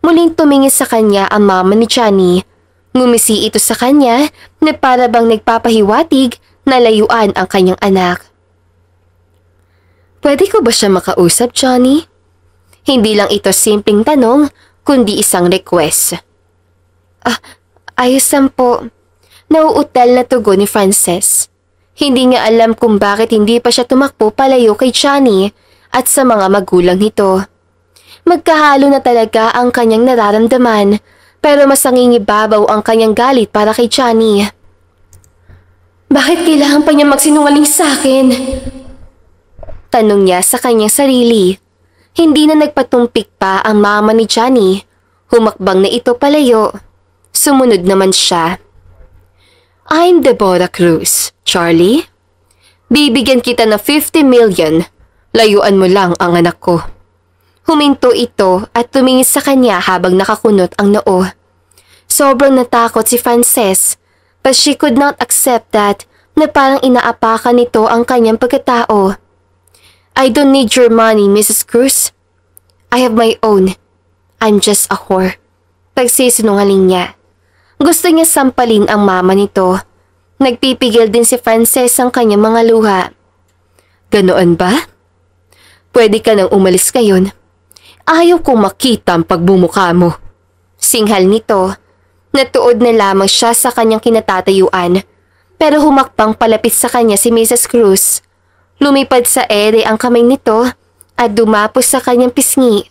Muling tumingin sa kanya ang mama ni Johnny. Ngumisi ito sa kanya na para bang nagpapahiwatig na layuan ang kanyang anak. Pwede ko ba siya makausap, Johnny? Hindi lang ito simpleng tanong, kundi isang request. Ayos lang po. Nauutal na tugon ni Frances. Hindi niya alam kung bakit hindi pa siya tumakbo palayo kay Johnny at sa mga magulang nito. Magkahalo na talaga ang kanyang nararamdaman pero mas nangingibabaw ang kanyang galit para kay Johnny. Bakit kailangan pa niya magsinungaling sa akin? Tanong niya sa kanyang sarili. Hindi na nagpatumpik pa ang mama ni Johnny. Humakbang na ito palayo. Sumunod naman siya. I'm Deborah Cruz, Charlie. Bibigyan kita ng 50 million. Layuan mo lang ang anak ko. Huminto ito at tumingin sa kanya habang nakakunot ang noo. Sobrang natakot si Frances, but she could not accept that na parang inaapakan nito ang kanyang pagkatao. I don't need your money, Mrs. Cruz. I have my own. I'm just a whore. Pagsisinungaling niya. Gusto niya sampalin ang mama nito. Nagpipigil din si Frances ang kanyang mga luha. Ganoon ba? Pwede ka nang umalis ngayon. Ayaw kong makita ang pagbumukha mo. Singhal nito. Natuod na lamang siya sa kanyang kinatatayuan. Pero humakbang palapit sa kanya si Mrs. Cruz. Lumipad sa ere ang kamay nito at dumapos sa kanyang pisngi.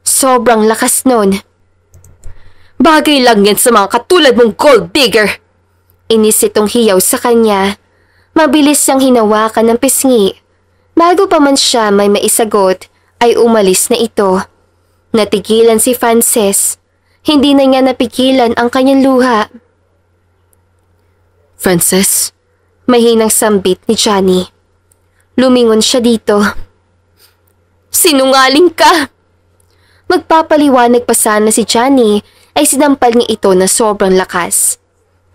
Sobrang lakas nun. Bagay lang yan sa mga katulad mong gold digger. Inis itong hiyaw sa kanya. Mabilis siyang hinawakan ng pisngi. Bago pa man siya may maisagot, ay umalis na ito. Natigilan si Frances. Hindi na niya napigilan ang kanyang luha. Frances, mahinang sambit ni Johnny. Lumingon siya dito. Sinungaling ka! Magpapaliwanag pa sana si Johnny ay sinampal niya ito na sobrang lakas.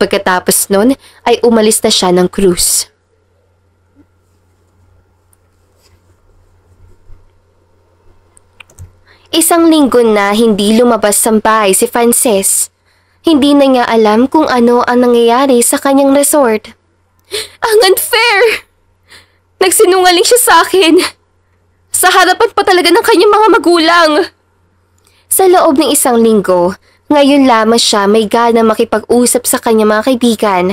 Pagkatapos nun ay umalis na siya ng cruise. Isang linggo na hindi lumabas sa bahay si Frances. Hindi na niya alam kung ano ang nangyayari sa kanyang resort. Ang unfair! Nagsinungaling siya sa akin. Sa harapan pa talaga ng kanyang mga magulang. Sa loob ng isang linggo, ngayon lamang siya may gana makipag-usap sa kanyang mga kaibigan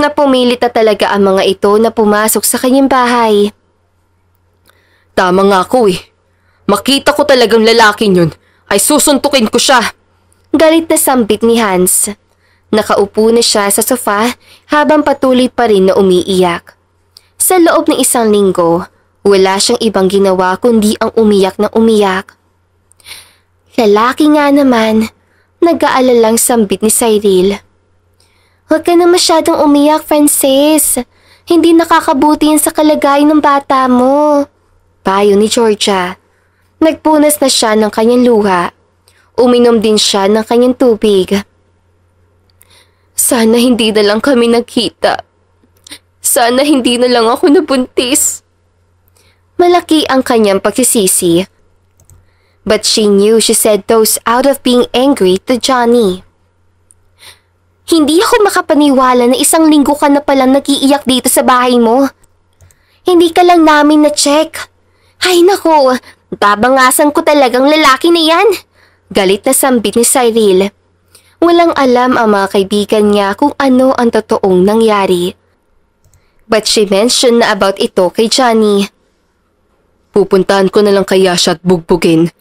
na pumilit na talaga ang mga ito na pumasok sa kanyang bahay. Tama nga ako eh. Makita ko talagang lalaking yun, ay susuntukin ko siya. Galit na sambit ni Hans. Nakaupo na siya sa sofa habang patuloy pa rin na umiiyak. Sa loob ng isang linggo, wala siyang ibang ginawa kundi ang umiyak na umiyak. Lalaki nga naman, nag-aalalang sambit ni Cyril. Huwag ka na masyadong umiyak, Frances. Hindi nakakabuti yan sa kalagayan ng bata mo. Payo ni Georgia. Nagpunas na siya ng kanyang luha. Uminom din siya ng kanyang tubig. Sana hindi na lang kami nagkita. Sana hindi na lang ako nabuntis. Malaki ang kanyang pagsisisi. But she knew she said those out of being angry to Johnny. Hindi ako makapaniwala na isang linggo ka na palang nag-iiyak dito sa bahay mo. Hindi ka lang namin na-check. Ay nako, babangasan ko talagang lalaki na yan. Galit na sambit ni Cyril. Walang alam ang mga kaibigan niya kung ano ang totoong nangyari. But she mentioned na about ito kay Johnny. Pupuntahan ko na lang kaya siya at bugbugin.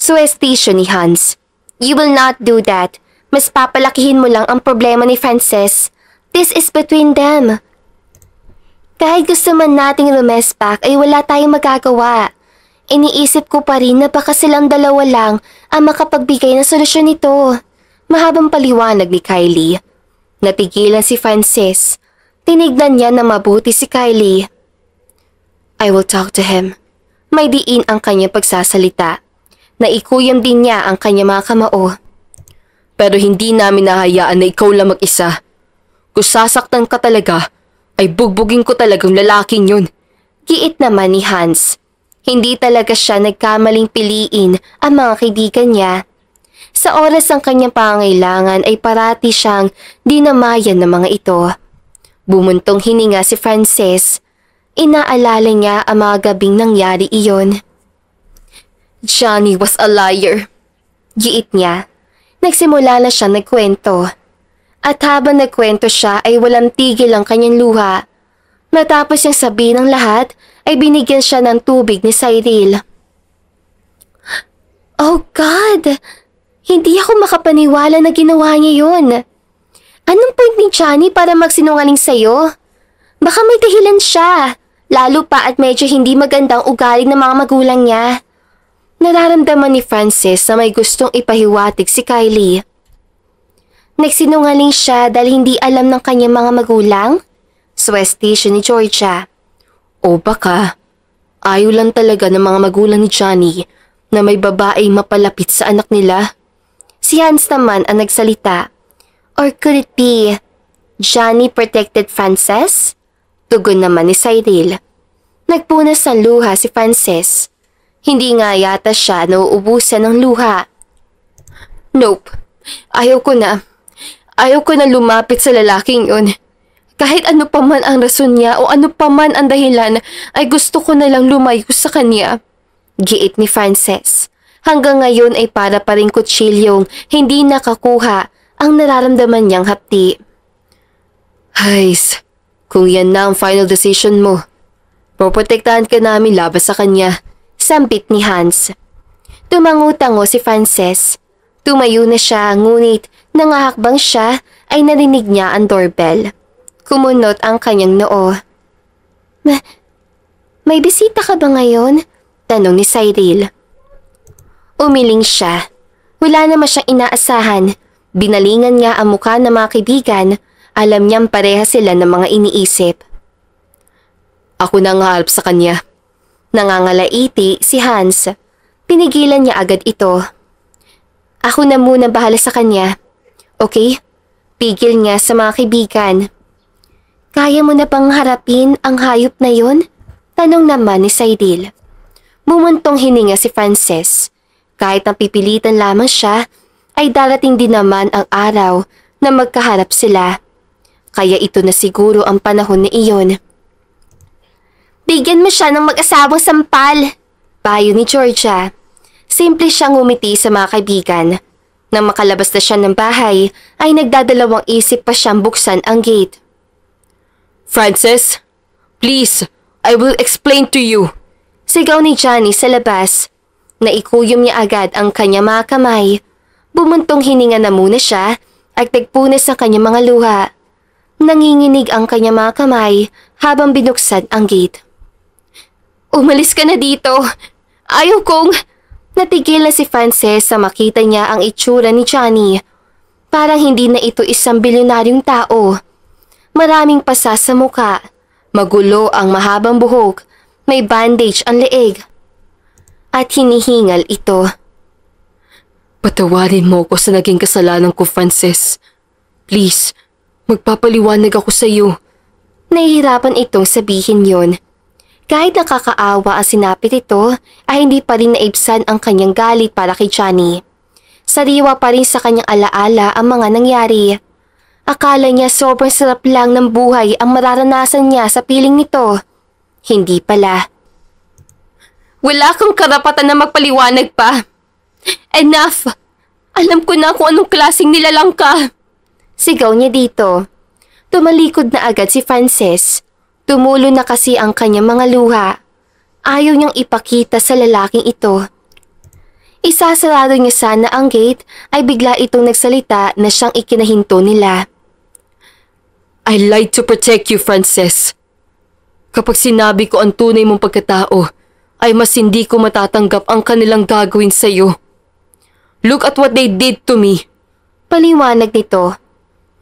Suwestisyon ni Hans. You will not do that. Mas papalakihin mo lang ang problema ni Frances. This is between them. Kahit gusto man nating lumespak ay wala tayong magagawa. Iniisip ko pa rin na baka silang dalawa lang ang makapagbigay ng solusyon nito. Mahabang paliwanag ni Kylie. Napigilan si Frances. Tinignan niya na mabuti si Kylie. I will talk to him. May diin ang kanyang pagsasalita. Naikuyam din niya ang kanyang mga kamao. Pero hindi namin nahayaan na ikaw lang mag-isa. Kung sasaktan ka talaga, ay bugbugin ko talagang lalaking yun. Giit naman ni Hans. Hindi talaga siya nagkamaling piliin ang mga kaibigan niya. Sa oras ng kanyang pangangailangan ay parati siyang dinamayan ng mga ito. Bumuntong hininga si Frances. Inaalala niya ang mga gabing nangyari iyon. Johnny was a liar. Giit niya. Nagsimula na siya nagkwento. At habang nagkwento siya ay walang tigil ang kanyang luha. Matapos niyang sabihin ang lahat, ay binigyan siya ng tubig ni Cyril. Oh God! Hindi ako makapaniwala na ginawa niya yun. Anong point ni Johnny para magsinungaling sa'yo? Baka may dahilan siya. Lalo pa at medyo hindi magandang ugali ng mga magulang niya. Nararamdaman ni Frances na may gustong ipahiwatig si Kylie. Nagsinungaling siya dahil hindi alam ng kanyang mga magulang? Suwestisyon ni Georgia. O baka, ayaw lang talaga ng mga magulang ni Johnny na may babaeng mapalapit sa anak nila. Si Hans naman ang nagsalita. Or could it be, Johnny protected Frances? Tugon naman ni Cyril. Nagpunas ng luha si Frances. Hindi nga yata siya nauubusan ng luha. Nope. Ayaw ko na. Ayaw ko na lumapit sa lalaking yun. Kahit ano pa man ang rason niya o ano pa man ang dahilan, ay gusto ko na lang lumayo sa kanya. Giit ni Frances. Hanggang ngayon ay para pa rin kutsilyong hindi nakakuha ang nararamdaman niyang hapdi. Hays, kung yan na ang final decision mo, poprotektahan ka namin labas sa kanya. Sambit ni Hans. Tumango-tango si Frances. Tumayo na siya ngunit nangahakbang siya ay narinig niya ang doorbell. Kumunot ang kanyang noo. May bisita ka ba ngayon? Tanong ni Cyril. Umiling siya. Wala naman siyang inaasahan. Binalingan niya ang mukha ng mga kaibigan. Alam niyang pareha sila ng mga iniisip. Ako na nga halp sa kanya. Nangangalaiti si Hans. Pinigilan niya agad ito. Ako na muna bahala sa kanya. Okay? Pigil niya sa mga kaibigan. Kaya mo na bang harapin ang hayop na yon? Tanong naman ni Cyril. Mumuntong hininga si Frances. Kahit napipilitan lamang siya, ay darating din naman ang araw na magkaharap sila. Kaya ito na siguro ang panahon na iyon. Bigyan mo siya ng mag-asawang sampal, payo ni Georgia. Simple siyang ngumiti sa mga kaibigan. Nang makalabas na siya ng bahay, ay nagdadalawang isip pa siyang buksan ang gate. Frances, please, I will explain to you. Sigaw ni Johnny sa labas. Naikuyom niya agad ang kanyang mga kamay. Bumuntong hininga na muna siya at nagpunas ang kanyang mga luha. Nanginginig ang kanyang mga kamay habang binuksan ang gate. Umalis ka na dito. Ayaw kong... Natigil na si Frances sa makita niya ang itsura ni Johnny. Parang hindi na ito isang bilyonaryong tao. Maraming pasa sa muka. Magulo ang mahabang buhok. May bandage ang leeg. At hinihingal ito. Patawarin mo ko sa naging kasalanan ko, Frances. Please, magpapaliwanag ako sa iyo. Nahihirapan itong sabihin yon. Kahit nakakaawa ang sinapit ito, ay hindi pa rin naibsan ang kanyang galit para kay Johnny. Sariwa pa rin sa kanyang alaala ang mga nangyari. Akala niya sobrang sarap lang ng buhay ang mararanasan niya sa piling nito. Hindi pala. Wala kang karapatan na magpaliwanag pa. Enough! Alam ko na kung anong klaseng nilalang ka. Sigaw niya dito. Tumalikod na agad si Frances. Tumulo na kasi ang kanyang mga luha. Ayaw niyang ipakita sa lalaking ito. Isasarado niya sana ang gate ay bigla itong nagsalita na siyang ikinahinto nila. I lied to protect you, Frances. Kapag sinabi ko ang tunay mong pagkatao, ay mas hindi ko matatanggap ang kanilang gagawin sa iyo. Look at what they did to me. Paliwanag nito.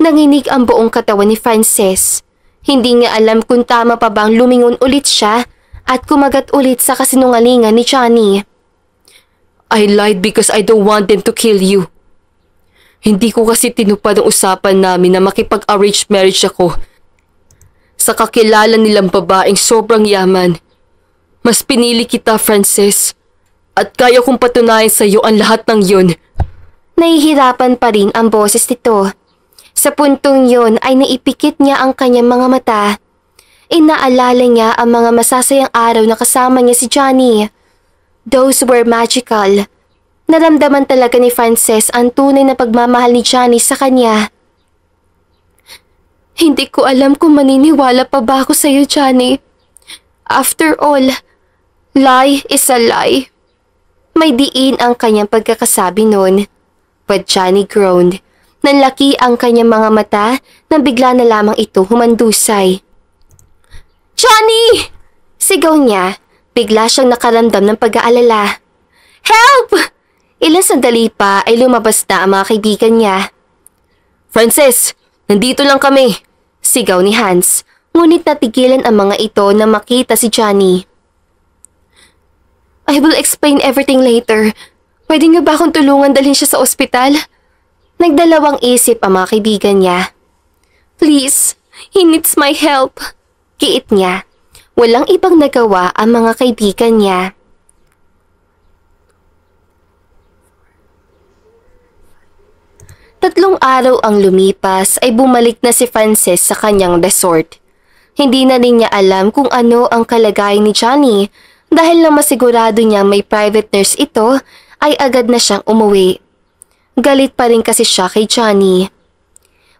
Nanginig ang buong katawan ni Frances. Hindi niya alam kung tama pa bang lumingon ulit siya at kumagat ulit sa kasinungalingan ni Johnny. I lied because I don't want them to kill you. Hindi ko kasi tinupad ang usapan namin na makipag-arrange marriage ako sa kakilala nilang babaeng sobrang yaman. Mas pinili kita, Frances, at kaya kong patunayan sa iyo ang lahat ng yun. Nahihirapan pa rin ang boses nito. Sa puntong yon ay naipikit niya ang kanyang mga mata. Inaalala niya ang mga masasayang araw na kasama niya si Johnny. Those were magical. Naramdaman talaga ni Frances ang tunay na pagmamahal ni Johnny sa kanya. Hindi ko alam kung maniniwala pa ba ako sa iyo, Johnny. After all, lie is a lie. May diin ang kanyang pagkakasabi noon. But Johnny groaned. Nanlaki ang kanyang mga mata nang bigla na lamang ito humandusay. Johnny! Sigaw niya. Bigla siyang nakaramdam ng pag-aalala. Help! Ilang sandali pa ay lumabas na ang mga kaibigan niya. Frances, nandito lang kami. Sigaw ni Hans, ngunit natigilan ang mga ito na makita si Johnny. I will explain everything later. Pwede niyo ba akong tulungan dalhin siya sa ospital? Nagdalawang isip ang mga kaibigan niya. Please, he needs my help. Kiit niya. Walang ibang nagawa ang mga kaibigan niya. Tatlong araw ang lumipas ay bumalik na si Frances sa kanyang resort. Hindi na rin niya alam kung ano ang kalagayan ni Johnny dahil lang masigurado niya may private nurse ito ay agad na siyang umuwi. Galit pa rin kasi siya kay Johnny.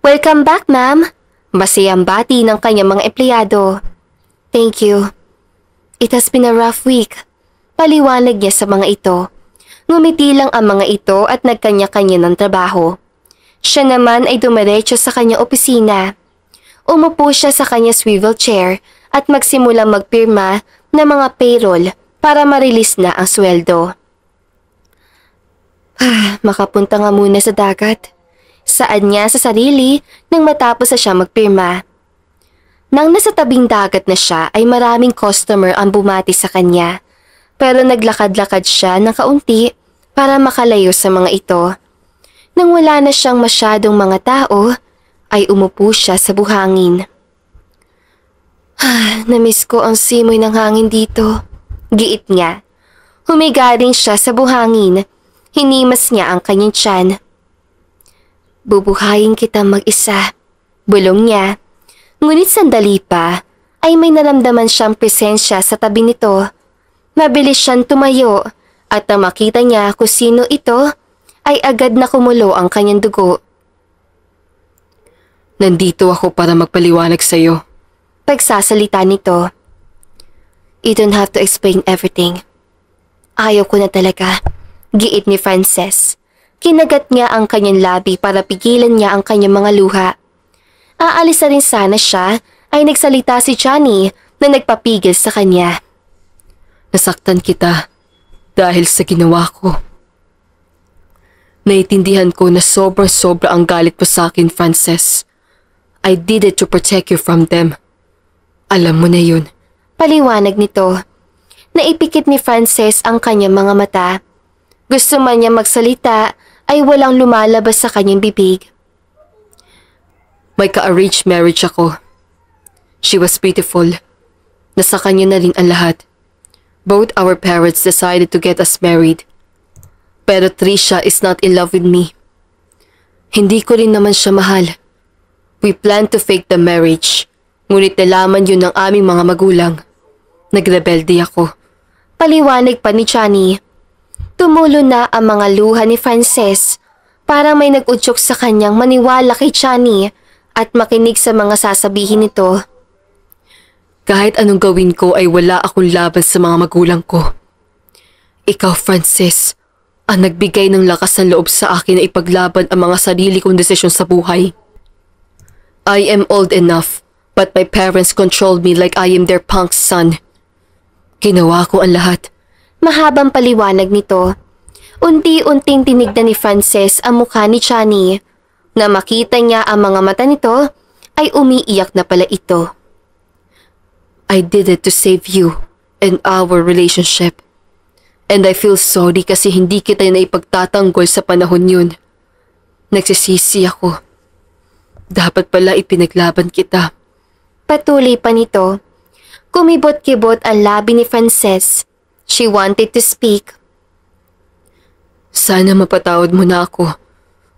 Welcome back, ma'am. Masayang bati ng kanyang mga empleyado. Thank you. It has been a rough week. Paliwanag niya sa mga ito. Ngumiti lang ang mga ito at nagkanya-kanya ng trabaho. Siya naman ay dumiretso sa kanyang opisina. Umupo siya sa kanyang swivel chair at magsimulang magpirma ng mga payroll para ma-release na ang sweldo. Makapunta nga muna sa dagat. Saan niya sa sarili nang matapos na siya magpirma. Nang nasa tabing dagat na siya ay maraming customer ang bumati sa kanya. Pero naglakad-lakad siya ng kaunti para makalayo sa mga ito. Nang wala na siyang masyadong mga tao, ay umupo siya sa buhangin. Namiss ko ang simoy ng hangin dito. Giit niya. Humiga rin siya sa buhangin. Hinimas niya ang kanyang tiyan. Bubuhayin kita mag-isa. Bulong niya. Ngunit sandali pa, ay may naramdaman siyang presensya sa tabi nito. Mabilis siyang tumayo at nang makita niya kung sino ito, ay agad na kumulo ang kanyang dugo. Nandito ako para magpaliwanag sa'yo. Pagsasalita nito. You don't have to explain everything. Ayaw ko na talaga. Giit ni Frances. Kinagat niya ang kanyang labi para pigilan niya ang kanyang mga luha. Aalis na rin sana siya ay nagsalita si Johnny na nagpapigil sa kanya. Nasaktan kita dahil sa ginawa ko. Naiintindihan ko na sobra-sobra ang galit mo sa akin, Frances. I did it to protect you from them. Alam mo na yun. Paliwanag nito. Naipikit ni Frances ang kanyang mga mata. Gusto man niya magsalita ay walang lumalabas sa kanyang bibig. May ka-arranged marriage ako. She was beautiful. Nasa kanya na rin ang lahat. Both our parents decided to get us married. Pero Trisha is not in love with me. Hindi ko rin naman siya mahal. We planned to fake the marriage. Ngunit nalaman yun ng aming mga magulang. Nagrebelde ako. Paliwanag pa ni Johnny. Tumulo na ang mga luha ni Frances. Parang may nag-udyok sa kanyang maniwala kay Johnny at makinig sa mga sasabihin nito. Kahit anong gawin ko ay wala akong laban sa mga magulang ko. Ikaw, Frances, ang nagbigay ng lakas ng loob sa akin na ipaglaban ang mga sarili kong desisyon sa buhay. I am old enough, but my parents controlled me like I am their punk son. Ginawa ko ang lahat. Mahabang paliwanag nito. Unti-unting tinignan ni Frances ang mukha ni Johnny. Na makita niya ang mga mata nito, ay umiiyak na pala ito. I did it to save you and our relationship. And I feel sorry kasi hindi kita naipagtatanggol sa panahon yun. Nagsisisi ako. Dapat pala ipinaglaban kita. Patuloy pa nito. Kumibot-kibot ang labi ni Frances. She wanted to speak. Sana mapatawad mo na ako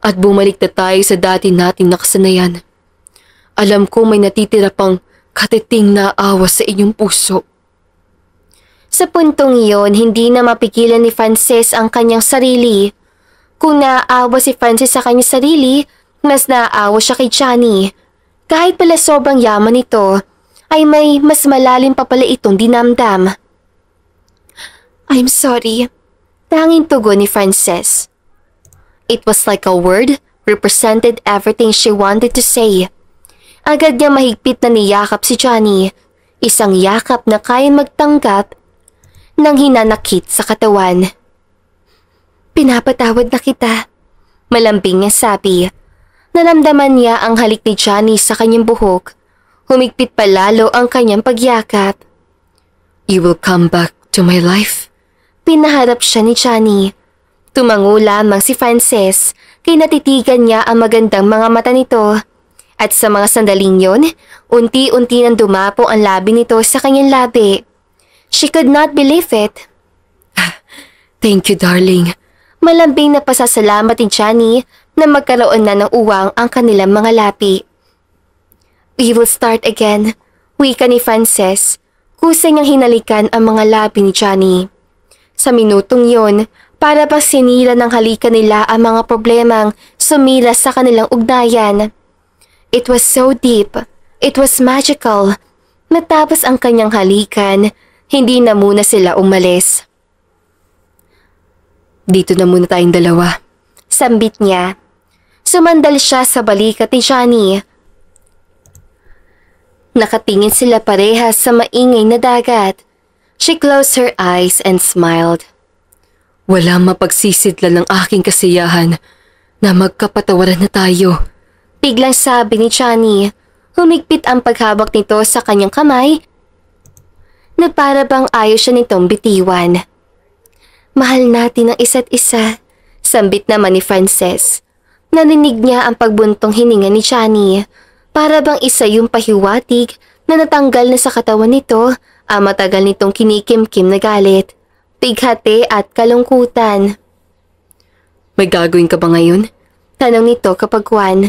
at bumalik na tayo sa dati nating nakasanayan. Alam ko may natitira pang katiting na awa sa inyong puso. Sa puntong iyon, hindi na mapigilan ni Frances ang kanyang sarili. Kung naaawa si Frances sa kanyang sarili, mas naaawa siya kay Johnny. Kahit pala sobrang yaman nito, ay may mas malalim pa pala itong dinamdam. I'm sorry. Tanging tugon ni Frances. It was like a word represented everything she wanted to say. Agad niya mahigpit na niyakap si Johnny. Isang yakap na kayang magtanggap ng hinanakit sa katawan. Pinapatawad na kita, malambing niya sabi. Naramdaman niya ang halik ni Johnny sa kanyang buhok. Humigpit pa lalo ang kanyang pagyakap. You will come back to my life? Pinaharap siya ni Johnny. Tumango lamang si Frances kay natitigan niya ang magandang mga mata nito. At sa mga sandaling yon, unti-unti nang dumapo ang labi nito sa kanyang labi. She could not believe it. Thank you, darling. Malambing na pasasalamat ni Johnny na magkaroon na ng uwang ang kanilang mga labi. We will start again, wika ni Frances. Kusay niyang hinalikan ang mga labi ni Johnny. Sa minutong yon, para bang sinira ng halikan nila ang mga problemang sumira sa kanilang ugnayan. It was so deep. It was magical. Matapos ang kanyang halikan, hindi na muna sila umalis. Dito na muna tayong dalawa. Sambit niya. Sumandal siya sa balikat ni Johnny. Nakatingin sila parehas sa maingay na dagat. She closed her eyes and smiled. Wala mapagsisidlan ng aking kasiyahan na magkapatawaran na tayo. Biglang sabi ni Johnny. Humigpit ang paghawak nito sa kanyang kamay na para bang ayaw siya nitong bitiwan. Mahal natin ang isa't isa, sambit naman ni Frances. Narinig niya ang pagbuntong hininga ni Johnny. Para bang isa yung pahiwatig na natanggal na sa katawan nito ang matagal nitong kinikimkim na galit, pighati at kalungkutan. May gagawin ka ba ngayon? Tanong nito kapag Juan.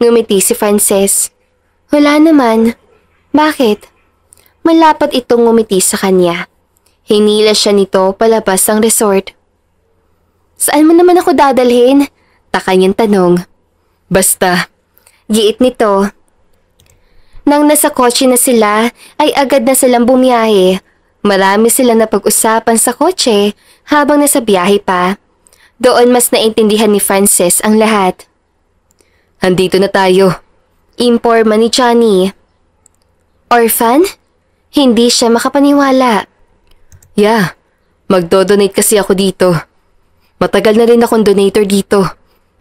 Ngumiti si Frances. Wala naman. Bakit? Malapat itong ngumiti sa kanya. Hinila siya nito palabas ng resort. Saan mo naman ako dadalhin? Taka niyang tanong. Basta. Giit nito. Nang nasa kotse na sila, ay agad na silang bumiyahe. Marami silang napag-usapan sa kotse habang nasa biyahe pa. Doon mas naintindihan ni Frances ang lahat. Andito na tayo. Imporma ni Johnny. Orphan? Hindi siya makapaniwala. Yeah, magdo-donate kasi ako dito. Matagal na rin akong donator dito.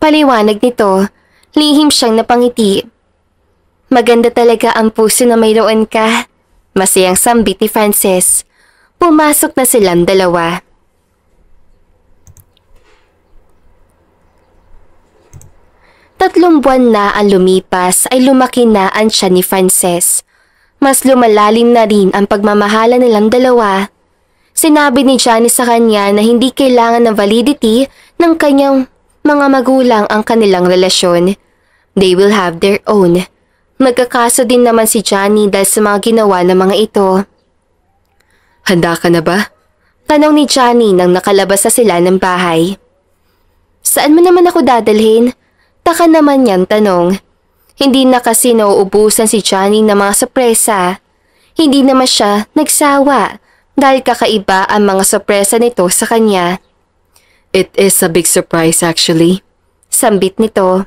Paliwanag nito, lihim siyang napangiti. Maganda talaga ang puso na mayroon ka. Masayang sambit ni Frances. Pumasok na silang dalawa. Tatlong buwan na ang lumipas ay lumaki na ang tiyan ni Frances. Mas lumalalim na rin ang pagmamahala nilang dalawa. Sinabi ni Johnny sa kanya na hindi kailangan ng validity ng kanyang mga magulang ang kanilang relasyon. They will have their own. Magkakaso din naman si Johnny dahil sa mga ginawa ng mga ito. Handa ka na ba? Tanong ni Johnny nang nakalabas na sila ng bahay. Saan mo naman ako dadalhin? Taka naman niyang tanong. Hindi na kasi nauubusan si Johnny ng mga sorpresa. Hindi naman siya nagsawa dahil kakaiba ang mga sorpresa nito sa kanya. It is a big surprise actually. Sambit nito.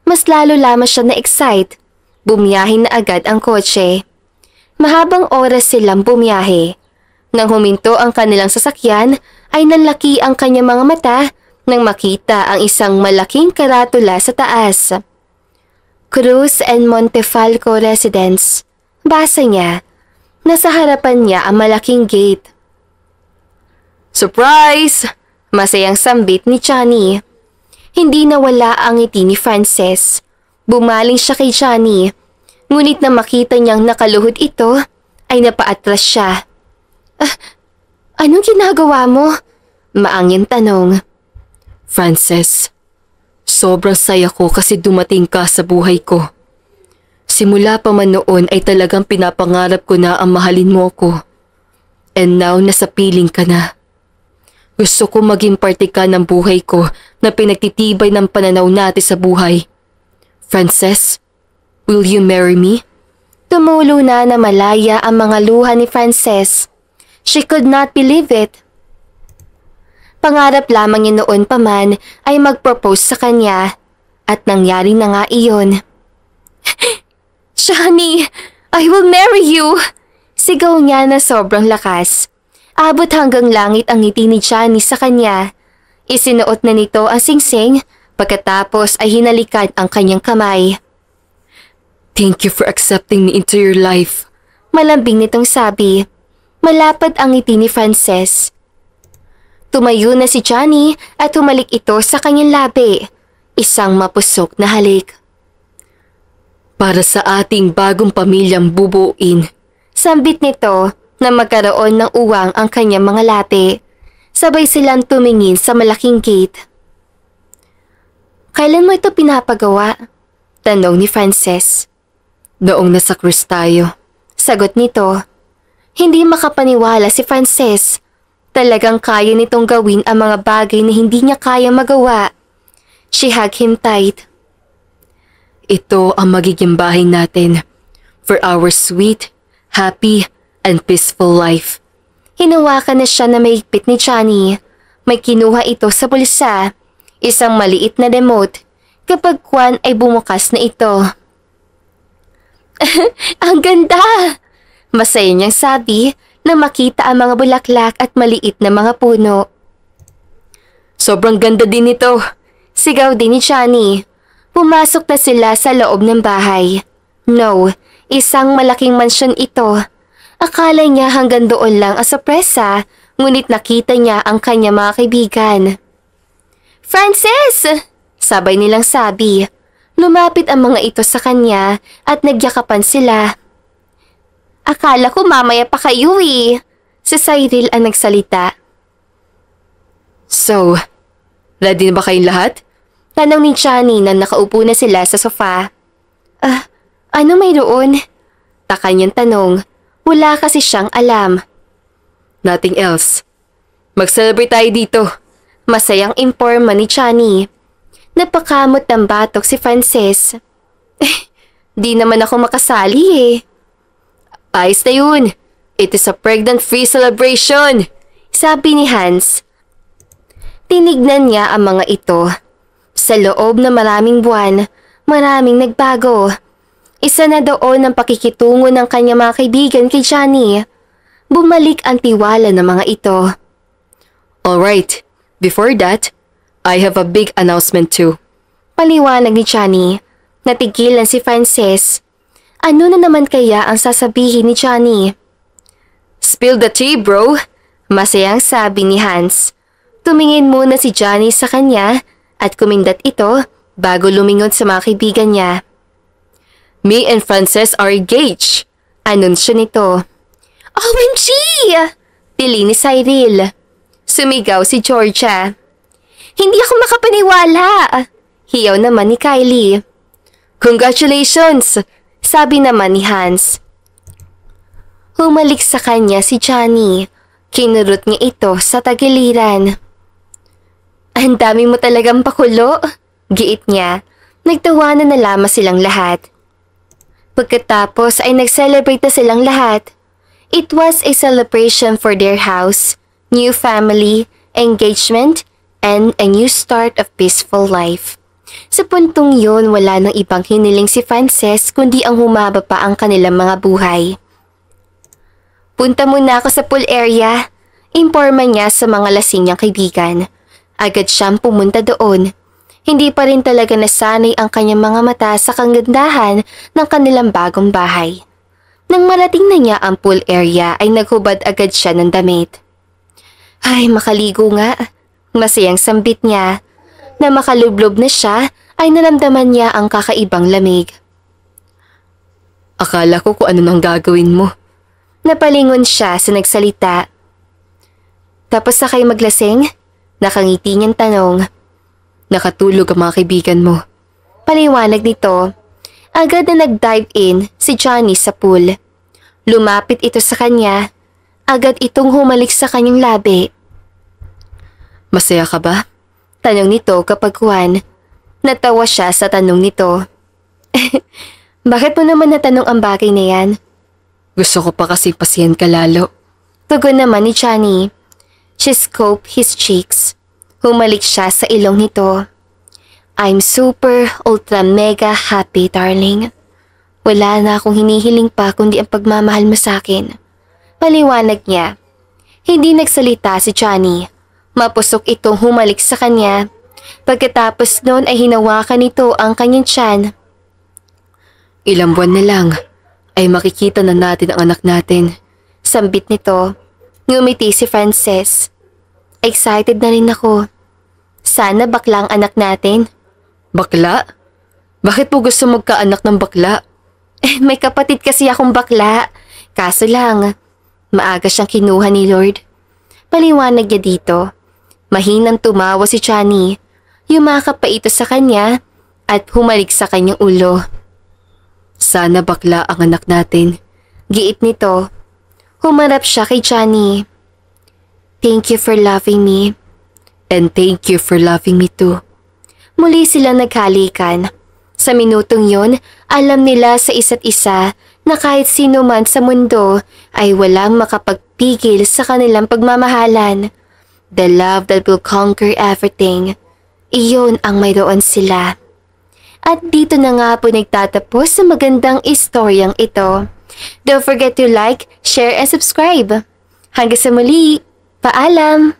Mas lalo lamang siya na-excite. Bumiyahe na agad ang kotse. Mahabang oras silang bumiyahe. Nang huminto ang kanilang sasakyan ay nanlaki ang kanyang mga mata nang makita ang isang malaking karatula sa taas. Cruz and Montefalco Residence. Basa niya. Nasa harapan niya ang malaking gate. Surprise! Masayang sambit ni Johnny. Hindi nawala ang ngiti ni Frances. Bumaling siya kay Johnny. Ngunit na makita niyang nakaluhod ito, ay napaatras siya. Anong ginagawa mo? Maangin tanong. Frances, sobrang saya ko kasi dumating ka sa buhay ko. Simula pa man noon ay talagang pinapangarap ko na ang mahalin mo ko. And now nasa piling ka na. Gusto ko maging parte ka ng buhay ko na pinagtitibay ng pananaw natin sa buhay. Frances, will you marry me? Tumulo na malaya ang mga luha ni Frances. She could not believe it. Pangarap lamang niya noon pa man ay mag-propose sa kanya at nangyari na nga iyon. Johnny, I will marry you! Sigaw niya na sobrang lakas. Abot hanggang langit ang ngiti ni Johnny sa kanya. Isinuot na nito ang singsing, pagkatapos ay hinalikan ang kanyang kamay. Thank you for accepting me into your life. Malambing nitong sabi. Malapad ang ngiti ni Frances. Tumayo na si Johnny at humalik ito sa kanyang labi. Isang mapusok na halik. Para sa ating bagong pamilyang bubuin. Sambit nito na magkaroon ng uwang ang kanyang mga labi. Sabay silang tumingin sa malaking gate. Kailan mo ito pinapagawa? Tanong ni Frances. Noong nasa cruise tayo. Sagot nito. Hindi makapaniwala si Frances. Talagang kaya nitong gawin ang mga bagay na hindi niya kaya magawa. She hugged him tight. Ito ang magiging bahay natin for our sweet, happy, and peaceful life. Hinawakan na siya na mahigpit ni Johnny. May kinuha ito sa bulsa. Isang maliit na remote. Kapag kwan ay bumukas na ito. Ang ganda! Masaya niyang sabi na makita ang mga bulaklak at maliit na mga puno. Sobrang ganda din ito. Sigaw din ni Johnny. Pumasok na sila sa loob ng bahay. No, isang malaking mansyon ito. Akala niya hanggang doon lang ang sorpresa, ngunit nakita niya ang kanyang mga kaibigan. Frances! Sabay nilang sabi. Lumapit ang mga ito sa kanya at nagyakapan sila. Akala ko mamaya pa kayo eh. Si Cyril ang nagsalita. So, ready na ba kayong lahat? Tanong ni Johnny na nakaupo na sila sa sofa. Ano mayroon? Taka niyang tanong. Wala kasi siyang alam. Nothing else. Mag-celebrate tayo dito. Masayang informa ni Johnny. Napakamot ng batok si Frances. Di naman ako makasali eh. Ayos na yun. It is a pregnant-free celebration. Sabi ni Hans. Tinignan niya ang mga ito. Sa loob na maraming buwan, maraming nagbago. Isa na doon ang pakikitungo ng kanyang mga kaibigan kay Johnny. Bumalik ang tiwala ng mga ito. Alright, before that, I have a big announcement too. Paliwanag ni Johnny. Natigilan si Frances. Ano na naman kaya ang sasabihin ni Johnny? Spill the tea, bro! Masayang sabi ni Hans. Tumingin muna si Johnny sa kanya at kumindat ito bago lumingon sa mga kaibigan niya. Me and Frances are engaged. Anunsyo nito. OMG! Tili ni Cyril. Sumigaw si Georgia. Hindi ako makapaniwala. Hiyaw naman ni Kylie. Congratulations! Sabi naman ni Hans. Humalik sa kanya si Johnny. Kinurot niya ito sa tagiliran. Ang dami mo talagang pakulo, giit niya. Nagtawanan na lamang silang lahat. Pagkatapos ay nag-celebrate na silang lahat. It was a celebration for their house, new family, engagement, and a new start of peaceful life. Sa puntong yun, wala nang ibang hiniling si Frances kundi ang humaba pa ang kanilang mga buhay. Punta muna ako sa pool area, informa niya sa mga lasing niyang kaibigan. Agad siyang pumunta doon. Hindi pa rin talaga nasanay ang kanyang mga mata sa kagandahan ng kanilang bagong bahay. Nang marating na niya ang pool area ay naghubad agad siya ng damit. Ay, makaligo nga. Masayang sambit niya. Na makalublob na siya ay naramdaman niya ang kakaibang lamig. Akala ko kung ano nang gagawin mo. Napalingon siya sa nagsalita. Tapos na kayo maglasing? Nakangiti niyang tanong. Nakatulog ang mga kaibigan mo. Paliwanag nito. Agad na nag-dive in si Johnny sa pool. Lumapit ito sa kanya. Agad itong humalik sa kanyang labi. Masaya ka ba? Tanong nito kapag kuwan. Natawa siya sa tanong nito. Bakit mo naman natanong ang bagay na yan? Gusto ko pa kasi pasyan ka lalo. Tugon naman ni Johnny. She scoped his cheeks. Humalik siya sa ilong nito. I'm super, ultra, mega happy, darling. Wala na akong hinihiling pa kundi ang pagmamahal mo sa akin. Paliwanag niya. Hindi nagsalita si Johnny. Mapusok itong humalik sa kanya. Pagkatapos noon ay hinawakan nito ang kanyang tiyan. Ilang buwan na lang ay makikita na natin ang anak natin. Sambit nito. Ngumiti si Frances. Excited na rin ako. Sana bakla ang anak natin. Bakla? Bakit po gusto magkaanak ng bakla? May kapatid kasi akong bakla. Kaso lang, maaga siyang kinuha ni Lord. Paliwanag niya dito. Mahinang tumawa si Johnny. Yumakap pa ito sa kanya at humalik sa kanyang ulo. Sana bakla ang anak natin. Giit nito. Humarap siya kay Johnny. Thank you for loving me. And thank you for loving me too. Muli sila naghalikan. Sa minutong yun, alam nila sa isa't isa na kahit sino man sa mundo ay walang makapagpigil sa kanilang pagmamahalan. The love that will conquer everything. Iyon ang mayroon sila. At dito na nga po nagtatapos sa magandang istoryang ito. Don't forget to like, share, and subscribe. Hanggang sa muli, paalam!